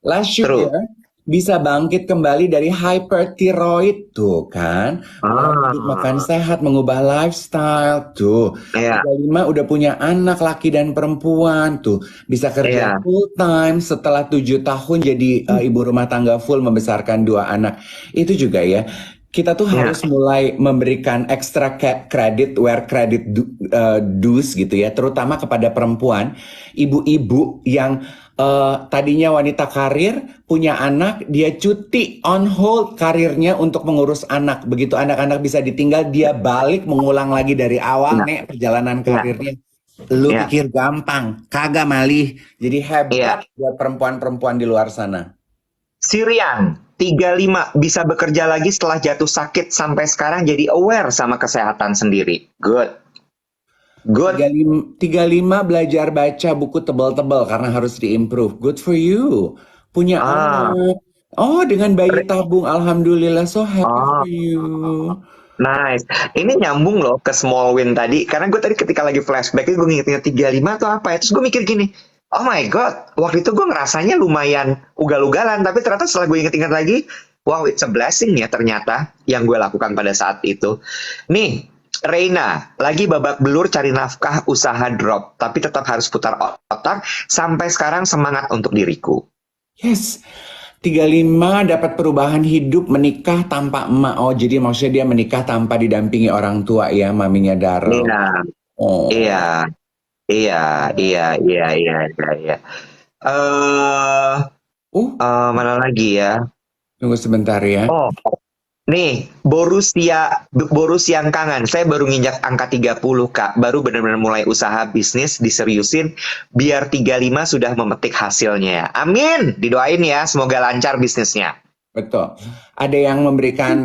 Last shoot ya, true. bisa bangkit kembali dari hyperthyroid tuh kan. Mulai hidup makan Ah, sehat, mengubah lifestyle tuh. iya, 35 udah punya anak laki dan perempuan tuh. Bisa kerja iya, full time setelah 7 tahun jadi ibu rumah tangga full membesarkan 2 anak. Itu juga ya. Kita tuh iya. harus mulai memberikan extra credit where credit dues gitu ya, terutama kepada perempuan, ibu-ibu yang tadinya wanita karir, punya anak, dia cuti on hold karirnya untuk mengurus anak. Begitu anak-anak bisa ditinggal, dia balik mengulang lagi dari awal Iya, nih perjalanan iya, karirnya. Lu iya, pikir gampang? Kagak malih. Jadi iya. hebat buat perempuan-perempuan di luar sana. Sirian, 35 bisa bekerja lagi setelah jatuh sakit sampai sekarang jadi aware sama kesehatan sendiri. Good, good. 35 belajar baca buku tebal-tebal karena harus diimprove. Good for you. Punya Ah, anak. Oh, dengan bayi re- tabung. Alhamdulillah, so happy oh, for you. nice. Ini nyambung loh ke small win tadi. Karena gue tadi ketika lagi flashback itu gue nginget-nginget 35 tuh apa ya. Terus gue mikir gini, oh my god, waktu itu gue ngerasanya lumayan ugal-ugalan. Tapi ternyata setelah gue inget-inget lagi, wow, it's a blessing ya ternyata yang gue lakukan pada saat itu. Nih, Reina, lagi babak belur cari nafkah usaha drop. Tapi tetap harus putar otak. Sampai sekarang semangat untuk diriku. Yes. 35 dapat perubahan hidup menikah tanpa emak. Oh, jadi maksudnya dia menikah tanpa didampingi orang tua ya, maminya Darrell. Iya, iya, Oh. iya, iya, iya, iya, iya, iya. Eh, Uh, mana lagi ya? tunggu sebentar ya. Oh, nih, Borussia Kangen. Saya baru nginjak angka 30, Kak. Baru benar-benar mulai usaha bisnis, diseriusin. Biar 35 sudah memetik hasilnya ya. Amin. Didoain ya, semoga lancar bisnisnya. Betul. Ada yang memberikan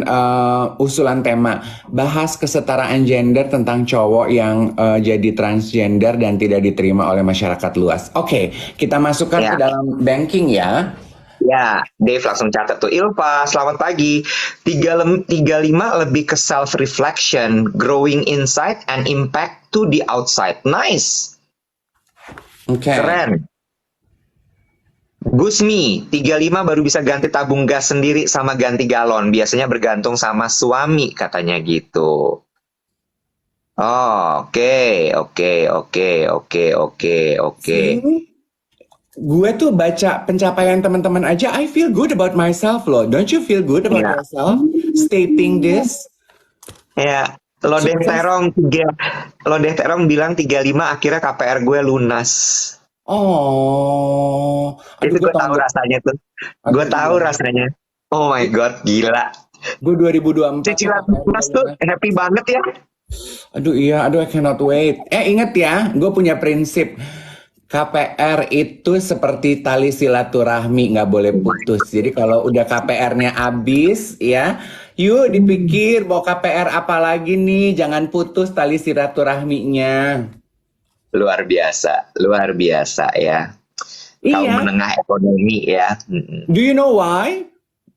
usulan tema, bahas kesetaraan gender tentang cowok yang jadi transgender dan tidak diterima oleh masyarakat luas. Oke, kita masukkan ke Ya, dalam banking ya. ya. Dave langsung catat tuh. Ilva, selamat pagi. 35 lebih ke self-reflection, growing inside and impact to the outside. Nice. Oke. Keren. Gusmi, 35 baru bisa ganti tabung gas sendiri sama ganti galon. Biasanya bergantung sama suami, katanya gitu. Oh, oke, oke, oke, oke, oke, oke. See? Gue tuh baca pencapaian teman-teman aja, I feel good about myself loh. Don't you feel good about Ya, yourself? Stating this. ya. Lodeh Sukses. Terong Lodeh Terong bilang 35 akhirnya KPR gue lunas. Oh, aduh Itu gue gue tau tahu nggak? rasanya tuh. Gue Aduh tahu iya. rasanya. Oh my God, gila. Gue 2024 tuh Cicilan KPR gue lunas tuh lunas. happy banget ya. Aduh iya, aduh I cannot wait. Inget ya, gue punya prinsip. KPR itu seperti tali silaturahmi, nggak boleh putus. Jadi kalau udah KPR-nya habis, ya, yuk dipikir mau KPR apa lagi nih, jangan putus tali silaturahminya. Luar biasa ya. Kaum Iya, menengah ekonomi ya. do you know why?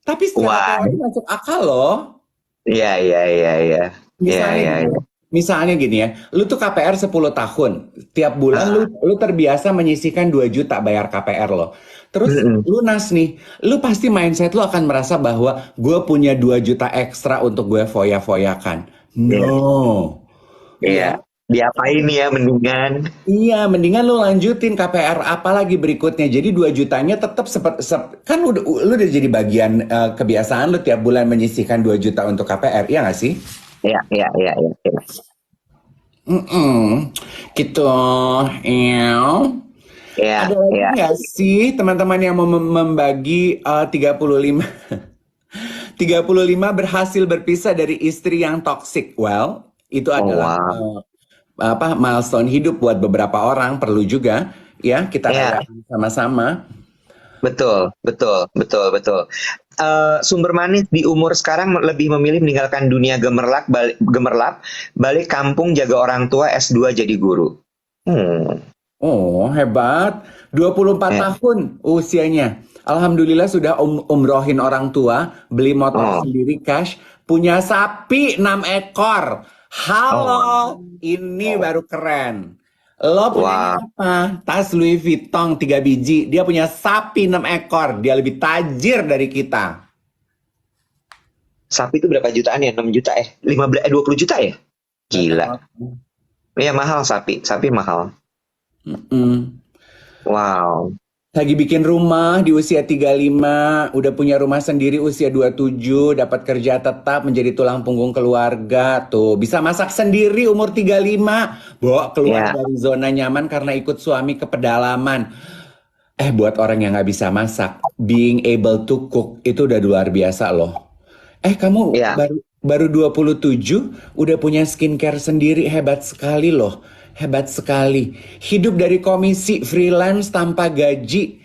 Tapi secara Wah, teori masuk akal loh. iya, iya, iya, iya. Iya, Misalnya iya, gini, iya. misalnya gini ya, lu tuh KPR 10 tahun, tiap bulan Ah, lu terbiasa menyisihkan 2 juta bayar KPR lo. Terus mm-mm. lunas nih, lu pasti mindset lu akan merasa bahwa gue punya 2 juta ekstra untuk gue foya-foyakan. Iya, No. iya. Iya. Diapain ya mendingan? Iya, mendingan lu lanjutin KPR apalagi berikutnya. Jadi 2 jutanya tetap kan lu udah jadi bagian kebiasaan lu tiap bulan menyisihkan 2 juta untuk KPR, iya nggak sih? Iya, iya, iya, iya, iya. Gitu. Iya. Iya, Ada lagi iya. nggak sih teman-teman yang mau membagi 35 35 berhasil berpisah dari istri yang toxic? Well, itu Oh, adalah wow. milestone hidup buat beberapa orang, perlu juga ya kita Iya, rayakan sama-sama. betul, betul, betul, betul. Sumber manis di umur sekarang lebih memilih meninggalkan dunia gemerlap, balik kampung jaga orang tua S2 jadi guru. Hmm. Oh, hebat. 24 Ya. tahun usianya. Alhamdulillah sudah umrohin orang tua, beli motor Oh, sendiri cash, punya sapi 6 ekor. oh, Halo, ini oh. baru keren. Lo punyanya Wah, apa? Tas Louis Vuitton 3 biji. Dia punya sapi 6 ekor. Dia lebih tajir dari kita. sapi itu berapa jutaan ya? 6 juta 15 20 juta ya? Gak Gila. tahu. Iya mahal sapi, sapi mahal. Mm-mm. Wow. Lagi bikin rumah di usia 35, udah punya rumah sendiri usia 27, dapat kerja tetap menjadi tulang punggung keluarga. Tuh, bisa masak sendiri umur 35, bawa keluar Ya, dari zona nyaman karena ikut suami ke pedalaman. Buat orang yang nggak bisa masak, being able to cook itu udah luar biasa loh. Kamu ya. baru 27, udah punya skincare sendiri, hebat sekali loh. Hebat sekali. Hidup dari komisi freelance tanpa gaji.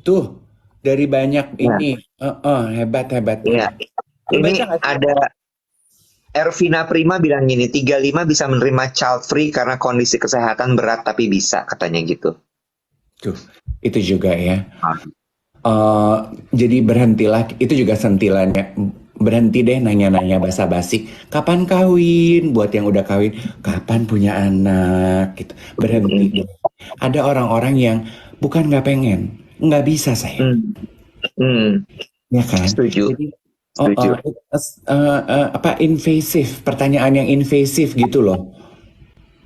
Tuh, dari banyak Ya, ini. Hebat, hebat, ya. hebat. Lu Ini baca gak sih? ada Ervina Prima bilang gini, 35 bisa menerima child free karena kondisi kesehatan berat tapi bisa katanya gitu. Tuh, itu juga ya. Ah. Eh, jadi berhentilah, itu juga sentilannya. Berhenti deh nanya-nanya basa-basi. Kapan kawin? Buat yang udah kawin, kapan punya anak? Gitu. Berhenti Hmm, deh. Ada orang-orang yang bukan nggak pengen, nggak bisa sayang, hmm, hmm. ya kan? Setuju, Jadi, setuju. apa invasif? Pertanyaan yang invasif gitu loh.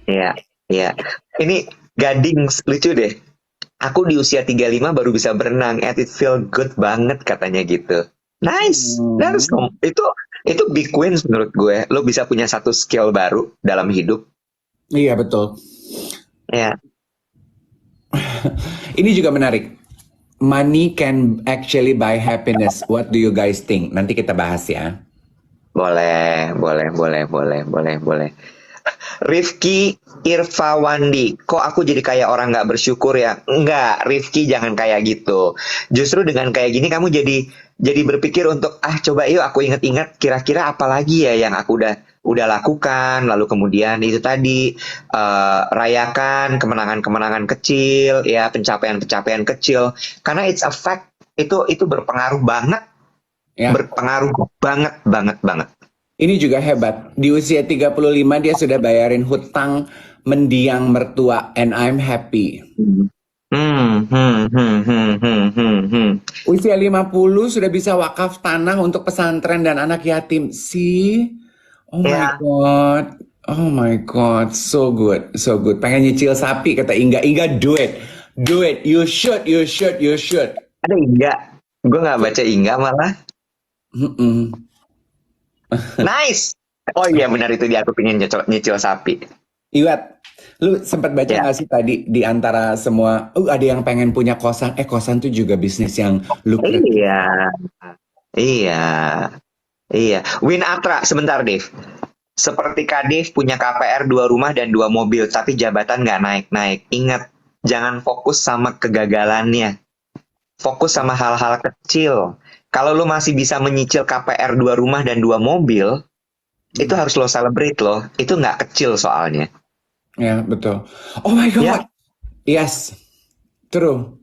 Ya, ya. Ini Gading lucu deh. Aku di usia 35 baru bisa berenang. It feel good banget katanya gitu. Nice. Hmm, Itu big wins menurut gue. Lo bisa punya satu skill baru dalam hidup. iya betul. Ya, Ini juga menarik. Money can actually buy happiness. What do you guys think? Nanti kita bahas ya. boleh, boleh, boleh, boleh, boleh, boleh. Rifki Irfawandi, kok aku jadi kayak orang nggak bersyukur ya? Enggak, Rifki jangan kayak gitu. Justru dengan kayak gini kamu jadi berpikir untuk coba yuk aku inget-inget kira-kira apa lagi ya yang aku udah lakukan. Lalu kemudian itu tadi rayakan kemenangan-kemenangan kecil, ya pencapaian-pencapaian kecil. Karena it's a fact itu Ya, berpengaruh banget, banget, banget. ini juga hebat. Di usia 35 dia sudah bayarin hutang mendiang mertua and I'm happy. Hmm, hmm, hmm, hmm, hmm, hmm, hmm, hmm. Usia 50 sudah bisa wakaf tanah untuk pesantren dan anak yatim. See? Oh my Ya, God. Oh my God. So good. So good. Pengen nyicil sapi kata Inga. Inga do it. Do it. You should. You should. You should. ada Inga. Gue nggak baca Inga malah. Mm-mm. Nice. Oh iya benar itu dia aku pengen nyicil, nyicil sapi. Iwat, lu sempat baca Ya. nggak sih tadi di antara semua, ada yang pengen punya kosan, kosan tuh juga bisnis yang lukratif. Iya. Iya. Iya. Win Atra sebentar Dev. Seperti Kadif punya KPR 2 rumah dan 2 mobil, tapi jabatan nggak naik-naik. Ingat, jangan fokus sama kegagalannya. Fokus sama hal-hal kecil. Kalau lu masih bisa menyicil KPR 2 rumah dan 2 mobil, itu Hmm. harus lo celebrate loh. Itu nggak kecil soalnya. Ya, betul. Oh my Ya, God. Yes, true.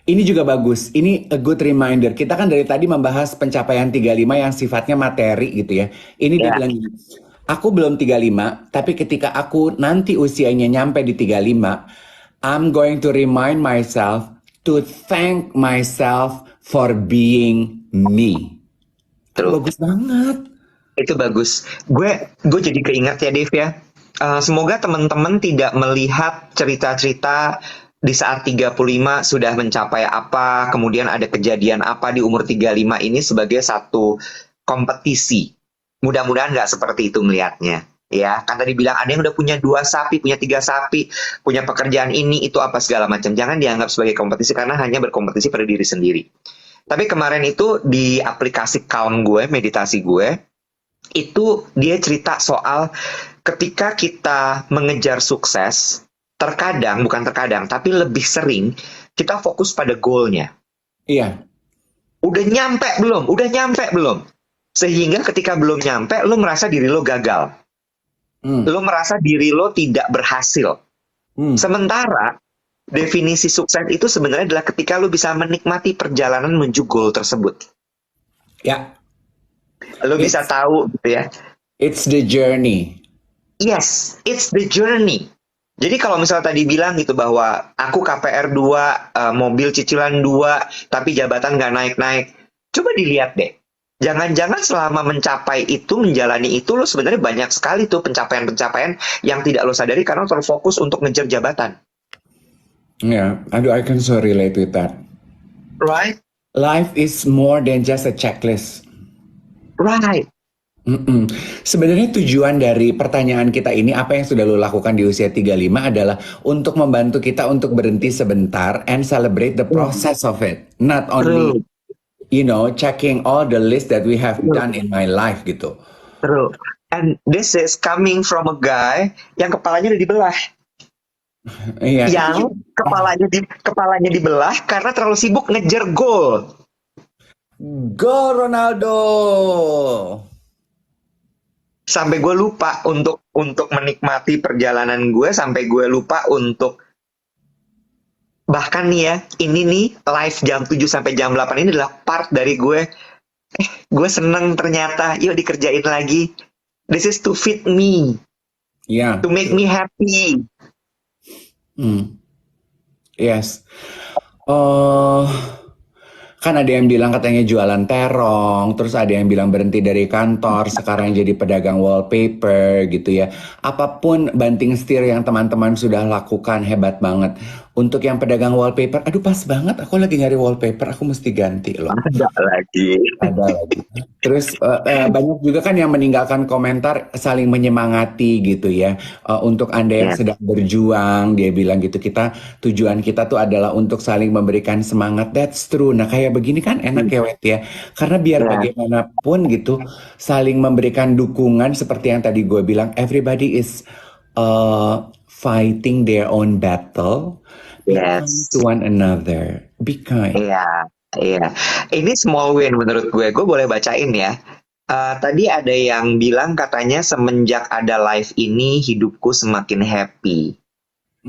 Ini juga bagus. Ini a good reminder. Kita kan dari tadi membahas pencapaian 35 yang sifatnya materi gitu ya. Ini dia ya. bilang gini, aku belum 35, tapi ketika aku nanti usianya nyampe di 35, I'm going to remind myself to thank myself for being me. Itu True. bagus banget. Itu bagus. Gue jadi keingat ya, Dev ya. Semoga teman-teman tidak melihat cerita-cerita di saat 35 sudah mencapai apa, kemudian ada kejadian apa di umur 35 ini sebagai satu kompetisi. Mudah-mudahan nggak seperti itu melihatnya. Ya, kan tadi bilang ada yang udah punya 2 sapi, punya 3 sapi, punya pekerjaan ini, itu apa segala macam. Jangan dianggap sebagai kompetisi karena hanya berkompetisi pada diri sendiri. Tapi kemarin itu di aplikasi Calm gue, meditasi gue, itu dia cerita soal ketika kita mengejar sukses, bukan terkadang, tapi lebih sering kita fokus pada goalnya. Iya. Udah nyampe belum? Udah nyampe belum? Sehingga ketika belum nyampe, lo merasa diri lo gagal. Hmm. Lo merasa diri lo tidak berhasil. Hmm. Sementara definisi sukses itu sebenarnya adalah ketika lu bisa menikmati perjalanan menuju goal tersebut. Ya, Lu bisa it's tahu gitu ya. it's the journey. Yes, it's the journey. Jadi kalau misalnya tadi bilang gitu bahwa aku KPR 2, mobil cicilan 2, tapi jabatan nggak naik-naik. Coba dilihat deh. Jangan-jangan selama mencapai itu, menjalani itu, lo sebenarnya banyak sekali tuh pencapaian-pencapaian yang tidak lo sadari karena terfokus untuk ngejar jabatan. Yeah, aduh, I can so relate with that. Right? Life is more than just a checklist. Right. Mm-mm. Sebenarnya tujuan dari pertanyaan kita ini, apa yang sudah lo lakukan di usia 35 adalah untuk membantu kita untuk berhenti sebentar and celebrate the process of it. Not only, True. checking all the list that we have True. done in my life gitu. True. And this is coming from a guy yang kepalanya udah dibelah. Iya, Yang kepalanya dibelah karena terlalu sibuk ngejar goal. Go Ronaldo! Sampai gue lupa untuk menikmati perjalanan gue, sampai gue lupa untuk bahkan nih ya, ini nih live jam 7 sampai jam 8 ini adalah part dari gue. Gue seneng ternyata, yuk dikerjain lagi. This is to fit me, Ya, to make me happy. yes. Oh, kan ada yang bilang katanya jualan terong, terus ada yang bilang berhenti dari kantor, sekarang jadi pedagang wallpaper gitu ya. Apapun banting setir yang teman-teman sudah lakukan, hebat banget. Untuk yang pedagang wallpaper, aduh pas banget, aku lagi nyari wallpaper, aku mesti ganti loh. Ada lagi. Ada lagi. Terus banyak juga kan yang meninggalkan komentar saling menyemangati gitu ya. Untuk Anda yang Ya, sedang berjuang, dia bilang gitu, tujuan kita tuh adalah untuk saling memberikan semangat. That's true. Nah, kayak begini kan enak ya, Wet ya. Karena biar ya, bagaimanapun gitu, saling memberikan dukungan seperti yang tadi gue bilang, everybody is fighting their own battle. Be kind yes. to one another. Be kind. Iya, iya. Ini small win menurut gue. Gue boleh bacain ya. Tadi ada yang bilang katanya semenjak ada live ini hidupku semakin happy.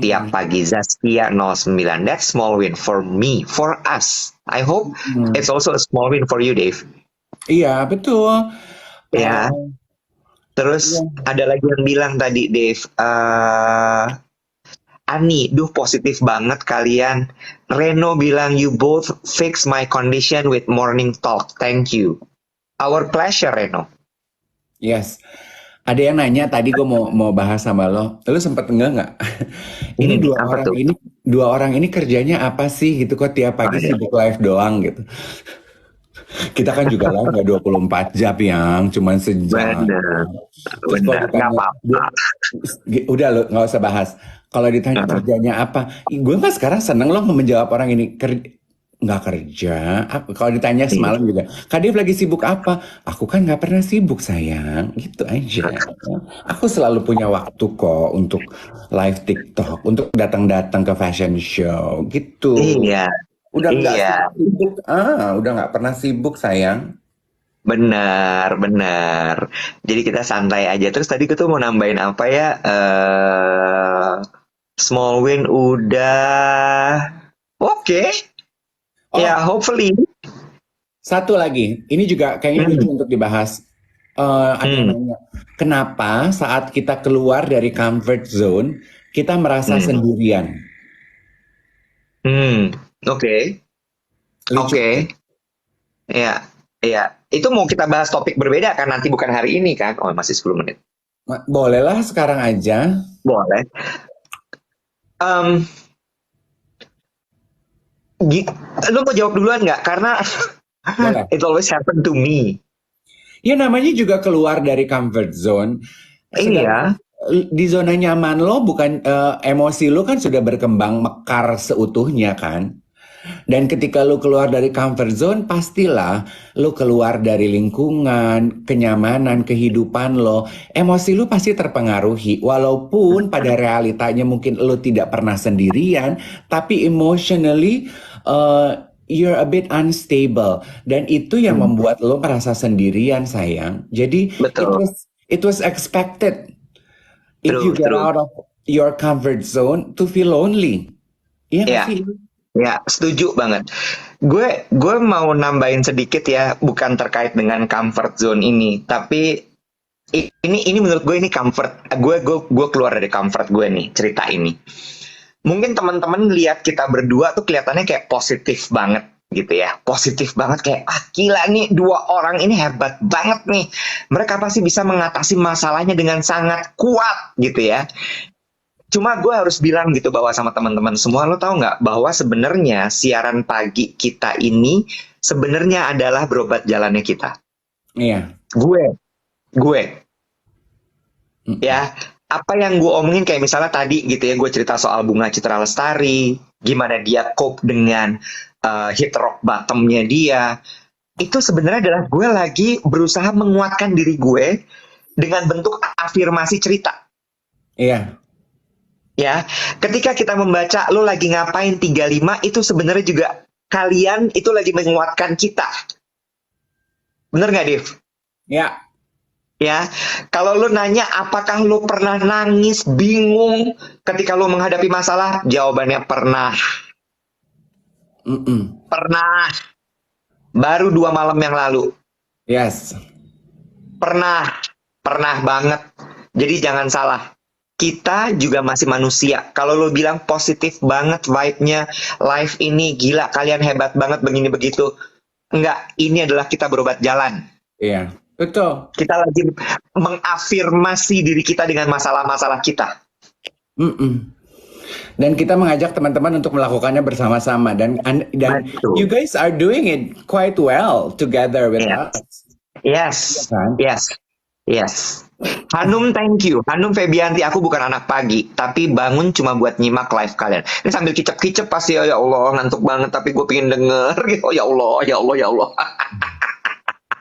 Tiap pagi Zaskia 09. That's small win for me, for us. I hope it's also a small win for you, Dave. Iya, betul. Ya. Terus ada lagi yang bilang tadi, Dave. Ani, duh positif banget kalian. Reno bilang you both fix my condition with morning talk. Thank you. Our pleasure, Reno. Yes. Ada yang nanya tadi gue mau bahas sama lo. Lo sempet nggak? Ini Apa tuh? dua orang ini kerjanya apa sih gitu, kok tiap pagi sibuk live doang gitu. Kita kan juga live nggak 24 jam yang cuman sejam. Bener, Terus kalau bener. Nggak ditanya, apa-apa. udah lo nggak usah bahas. Kalau ditanya kerjanya apa, gue mah sekarang seneng loh menjawab orang ini. Nggak kerja. Kalau ditanya semalam juga, Kak Dev lagi sibuk apa? Aku kan nggak pernah sibuk sayang, gitu aja. Aku selalu punya waktu kok untuk live TikTok, untuk datang-datang ke fashion show, gitu. Iya, Udah nggak iya. sibuk, udah nggak pernah sibuk sayang. Benar, benar. Jadi kita santai aja. Terus tadi gue tuh mau nambahin apa ya? Small win udah. Oke. Oh, Ya, hopefully. satu lagi, ini juga kayaknya lucu untuk dibahas. Ada yang nanya, kenapa saat kita keluar dari comfort zone, kita merasa sendirian? Oke. Lucu. Oke. Ya, ya. Itu mau kita bahas topik berbeda kan nanti, bukan hari ini kan? Oh, masih 10 menit. Bolehlah sekarang aja. Boleh. Lu mau jawab duluan nggak? Karena Boleh. it always happen to me. Ya namanya juga keluar dari comfort zone. Iya. Di zona nyaman lo bukan, emosi lo kan sudah berkembang mekar seutuhnya kan. Dan ketika lo keluar dari comfort zone, pastilah lo keluar dari lingkungan, kenyamanan, kehidupan lo. Emosi lo pasti terpengaruhi. Walaupun pada realitanya mungkin lo tidak pernah sendirian, tapi emotionally you're a bit unstable. Dan itu yang membuat lo merasa sendirian sayang. Jadi Betul. it was expected. If True, you get true. out of your comfort zone to feel lonely. Iya nggak Ya, sih? ya, setuju banget. Gue mau nambahin sedikit ya, bukan terkait dengan comfort zone ini, tapi ini menurut gue ini comfort. Gue keluar dari comfort gue nih cerita ini. Mungkin teman-teman lihat kita berdua tuh kelihatannya kayak positif banget gitu ya, positif banget kayak gila nih dua orang ini hebat banget nih, mereka pasti bisa mengatasi masalahnya dengan sangat kuat gitu ya. Cuma gue harus bilang gitu bahwa sama teman-teman semua, lo tahu nggak bahwa sebenarnya siaran pagi kita ini sebenarnya adalah berobat jalannya kita. Iya. Gue Mm-mm. ya, apa yang gue omongin kayak misalnya tadi gitu ya, gue cerita soal Bunga Citra Lestari, gimana dia cope dengan hit rock bottomnya dia, itu sebenarnya adalah gue lagi berusaha menguatkan diri gue dengan bentuk afirmasi cerita. Iya. Ya, ketika kita membaca lo lagi ngapain 35, itu sebenarnya juga kalian itu lagi menguatkan kita. Bener nggak, Dev? Ya. Ya, kalau lo nanya apakah lo pernah nangis, bingung ketika lo menghadapi masalah, jawabannya pernah. Mm-mm. Pernah. Baru 2 malam yang lalu. Yes. Pernah. Pernah banget. Jadi jangan salah. Kita juga masih manusia. Kalau lo bilang positif banget vibe-nya, live ini gila, kalian hebat banget begini begitu. Enggak, ini adalah kita berobat jalan. Iya. Betul. Kita lagi mengafirmasi diri kita dengan masalah-masalah kita. Mm-mm. Dan kita mengajak teman-teman untuk melakukannya bersama-sama dan Betul. you guys are doing it quite well together with Iya. us. Yes, Kan? yes. Hanum, thank you. Hanum Febianti, aku bukan anak pagi, tapi bangun cuma buat nyimak live kalian. Ini sambil kicep-kicep pasti, ya Allah, ngantuk banget, tapi gue pengen denger. Oh ya Allah, ya Allah, ya Allah.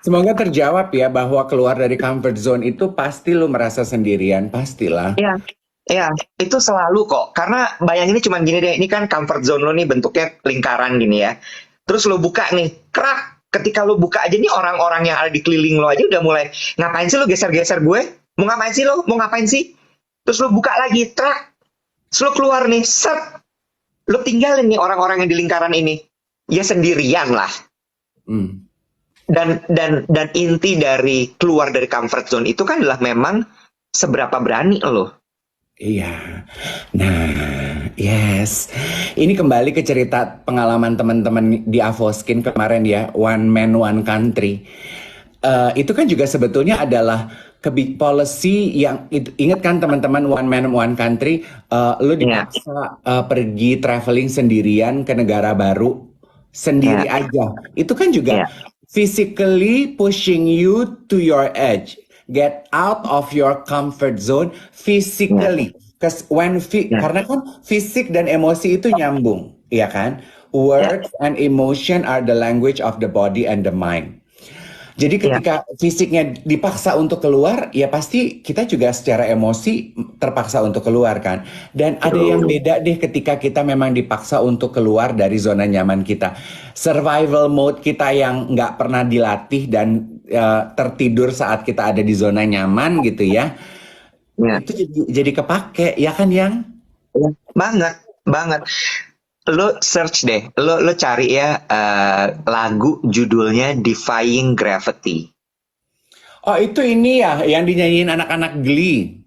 Semoga terjawab ya bahwa keluar dari comfort zone itu pasti lu merasa sendirian, pastilah. Iya, iya, itu selalu kok. Karena bayangin ini cuma gini deh, ini kan comfort zone lo nih bentuknya lingkaran gini ya. Terus lo buka nih, kerak. Ketika lo buka aja nih, orang-orang yang ada di keliling lo aja udah mulai, ngapain sih lo geser-geser gue? Mau ngapain sih lo? Mau ngapain sih? Terus lo buka lagi, trak. Terus lo keluar nih, set. Lo tinggalin nih orang-orang yang di lingkaran ini. Ya sendirian lah. Hmm. Dan inti dari keluar dari comfort zone itu kan adalah memang seberapa berani lo. Iya. Nah, yes. Ini kembali ke cerita pengalaman teman-teman di Avoskin kemarin ya, One Man One Country. Itu kan juga sebetulnya adalah policy yang ingat kan teman-teman, One Man One Country, lo dipaksa pergi traveling sendirian ke negara baru sendiri aja. Itu kan juga physically pushing you to your edge. Get out of your comfort zone physically. Because karena kan fisik dan emosi itu nyambung, ya kan? Words and emotion are the language of the body and the mind. Jadi ketika fisiknya dipaksa untuk keluar, ya pasti kita juga secara emosi terpaksa untuk keluar kan. Dan ada yang beda deh ketika kita memang dipaksa untuk keluar dari zona nyaman kita. Survival mode kita yang nggak pernah dilatih dan tertidur saat kita ada di zona nyaman gitu ya. Itu jadi kepake, ya kan Yang? Banget. Lo search deh, lo cari ya lagu judulnya Defying Gravity. Oh itu ini ya yang dinyanyiin anak-anak Glee.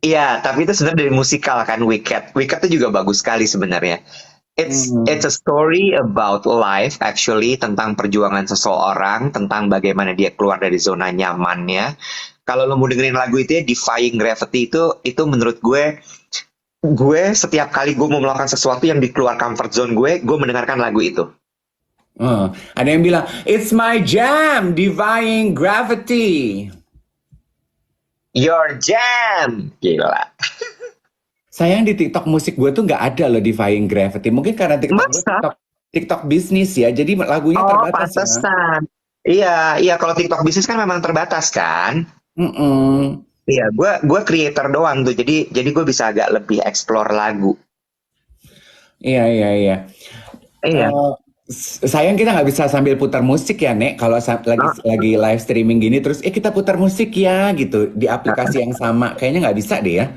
Iya, tapi itu sebenarnya dari musikal kan, Wicked. Wicked itu juga bagus sekali sebenarnya. It's a story about life actually, tentang perjuangan seseorang, tentang bagaimana dia keluar dari zona nyamannya. Kalau lo mau dengerin lagu itu ya, Defying Gravity itu menurut gue setiap kali gue mau melakukan sesuatu yang di keluar comfort zone gue mendengarkan lagu itu. Ada yang bilang, it's my jam, Defying Gravity. Your jam, gila. Sayang di TikTok musik gue tuh nggak ada loh Defying Gravity. Mungkin karena TikTok bisnis ya, jadi lagunya terbatas. Pantesan. Iya, kalau TikTok bisnis kan memang terbatas kan. Iya, gue creator doang tuh, jadi gue bisa agak lebih explore lagu. Iya. Sayang kita nggak bisa sambil putar musik ya, Nek. Kalau lagi live streaming gini terus, kita putar musik ya gitu di aplikasi yang sama, kayaknya nggak bisa deh ya.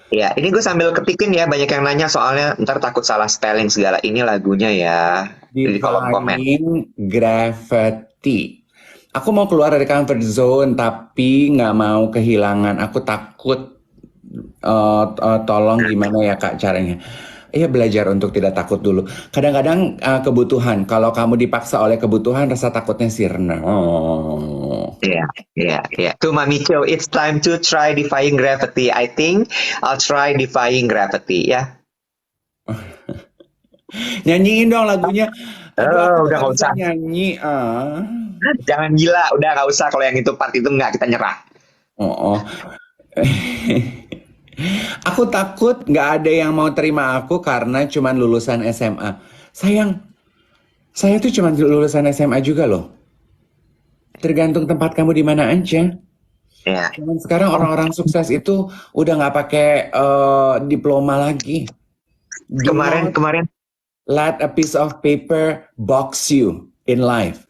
Ya, ini gue sambil ketikin ya, banyak yang nanya soalnya ntar takut salah spelling segala. Ini lagunya ya di kolom komen. Defying Gravity. Aku mau keluar dari comfort zone tapi nggak mau kehilangan. Aku takut. Tolong gimana ya Kak caranya? Iya belajar untuk tidak takut dulu. Kadang-kadang kebutuhan. Kalau kamu dipaksa oleh kebutuhan, rasa takutnya sirna. Oh. Iya, iya, iya. To Mami Cho, it's time to try defying gravity. I think I'll try defying gravity ya. Nyanyiin dong lagunya. Aduh, aku Oh, tuh udah gak nggak bisa usah. nyanyi. Jangan gila, udah nggak usah. Kalau yang itu part itu nggak, kita nyerah. Oh, oh. Aku takut nggak ada yang mau terima aku karena cuman lulusan SMA. Sayang, saya tuh cuman lulusan SMA juga loh. Tergantung tempat kamu di mana aja. Ya. Cuman sekarang orang-orang sukses itu udah nggak pakai diploma lagi. Do Kemarin not kemarin let a piece of paper box you in life.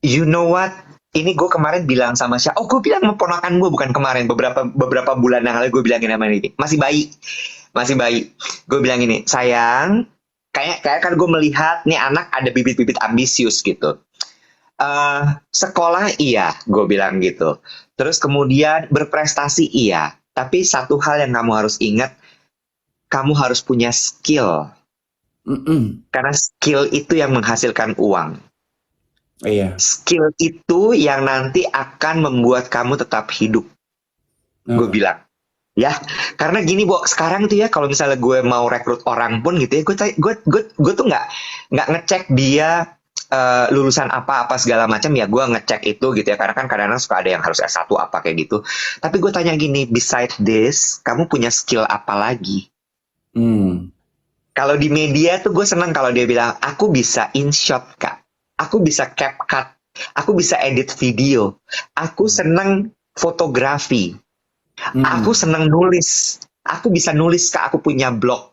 You know what? Ini gue kemarin bilang sama Syah. Oh, gue bilang sama ponakan gue bukan kemarin. Beberapa bulan yang lalu gue bilangin sama ini. Masih bayi. Masih bayi. Gue bilang ini, sayang, kayak kan gue melihat nih anak ada bibit-bibit ambisius gitu. Sekolah iya, gue bilang gitu. Terus kemudian berprestasi iya. Tapi satu hal yang kamu harus ingat, kamu harus punya skill. Mm-mm. Karena skill itu yang menghasilkan uang. Iya. Skill itu yang nanti akan membuat kamu tetap hidup. Gue Nah. bilang, ya, karena gini, Bo, sekarang tuh ya kalau misalnya gue mau rekrut orang pun gitu ya, gue tuh nggak ngecek dia lulusan apa segala macam ya, gue ngecek itu gitu ya, karena kan kadang-kadang suka ada yang harus S1 apa kayak gitu. Tapi gue tanya gini, beside this, kamu punya skill apa lagi? Hmm. Kalau di media tuh gue seneng kalau dia bilang, aku bisa InShot, Kak. Aku bisa CapCut. Aku bisa edit video. Aku seneng fotografi. Aku Hmm. seneng nulis. Aku bisa nulis, Kak. Aku punya blog.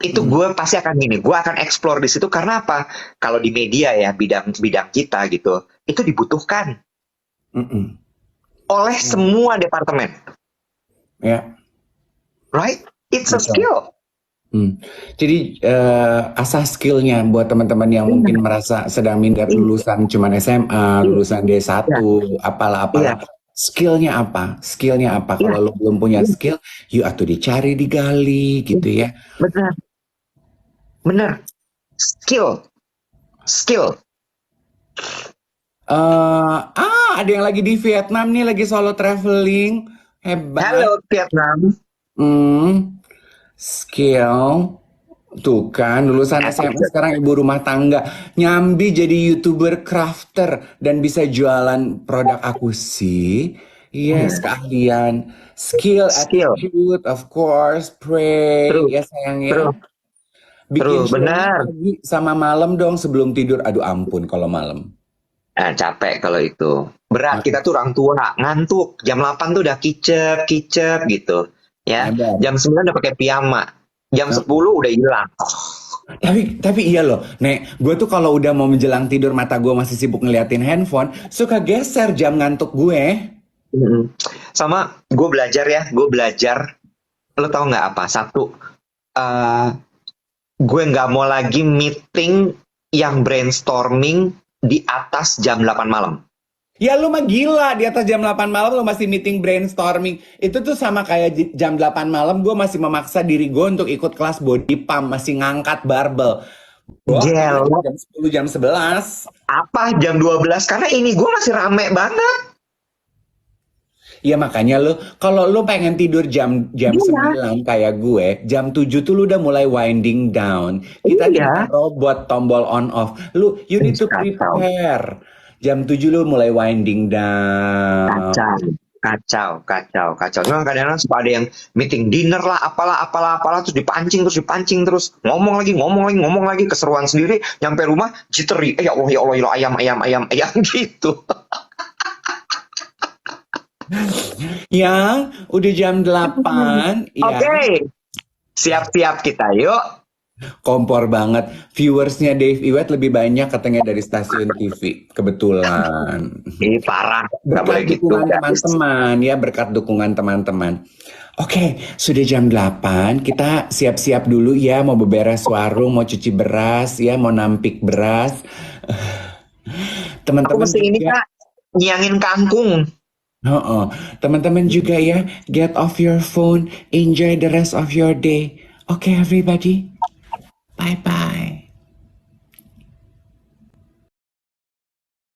Itu Hmm. gue pasti akan gini. Gue akan explore di situ karena apa? Kalau di media ya, bidang kita gitu, itu dibutuhkan Mm-mm. oleh Ya. semua departemen. Ya, Right? It's a betul. skill. Jadi asah skillnya buat teman-teman yang mungkin Iya, merasa sedang minder iya, lulusan cuman SMA, iya, lulusan D1, apalah-apalah. iya, Skillnya apa? Skillnya apa? iya, Kalau lo belum punya iya, skill, yuk atuh dicari, digali iya. gitu ya. Benar, benar. Skill, skill. Ada yang lagi di Vietnam nih, lagi solo traveling. Hebat. Halo Vietnam. Hmm, skill. Tuh kan, lulusan SMA sekarang ibu rumah tangga. Nyambi jadi YouTuber crafter dan bisa jualan produk aku sih. Yes, keahlian. Skill, Skill. attitude, of course. Pray, True, ya sayang ya. true, Bikin true. show-nya Benar. pagi sama malam dong sebelum tidur. Aduh ampun kalau malam. Capek kalau itu. Berat, Ah, kita tuh orang tua, ngantuk. Jam 8 tuh udah kicep, kicep gitu. Ya, hebat. jam 9 udah pakai piyama. Jam Ah. 10 udah hilang. Tapi iya loh, Nek, gue tuh kalau udah mau menjelang tidur mata gue masih sibuk ngeliatin handphone, suka geser jam ngantuk gue. Mm-mm. Sama gue belajar ya, gue belajar. Lo tau nggak apa? Satu, eh gue nggak mau lagi meeting yang brainstorming di atas jam 8 malam. Ya lu mah gila, di atas jam 8 malam lu masih meeting brainstorming. Itu tuh sama kayak jam 8 malam gue masih memaksa diri gue untuk ikut kelas body pump, masih ngangkat barbel. Bohong, Gelo, jam 10, jam 11. apa jam 12? Karena ini gue masih rame banget. Ya makanya lu, kalau lu pengen tidur jam jam Iya, 9 kayak gue, jam 7 tuh lu udah mulai winding down. Kita nih bukan iya. robot tombol on off. You need to Kacau, prepare. Jam 7 lu mulai winding down. kacau, kacau, kacau, kacau. Memang kadang-kadang suka ada yang meeting dinner lah, apalah, terus dipancing terus, ngomong lagi, keseruan sendiri, nyampe rumah, jittery, ya Allah, ayam, gitu. Yang udah jam 8, ya. Oke, siap-siap kita, yuk. Kompor banget. Viewersnya Dave Iwet lebih banyak katanya dari stasiun TV. Kebetulan. Ih, parah. Nggak boleh Berkat gitu, dukungan guys. teman-teman ya, berkat dukungan teman-teman. Oke, sudah jam 8. Kita siap-siap dulu ya, mau beberes warung, mau cuci beras ya, mau nampik beras. Aku Teman-teman mesti ini, juga, Kak. Nyiangin kangkung. oh, teman-teman juga ya, get off your phone, enjoy the rest of your day. Oke, everybody. Bye-bye.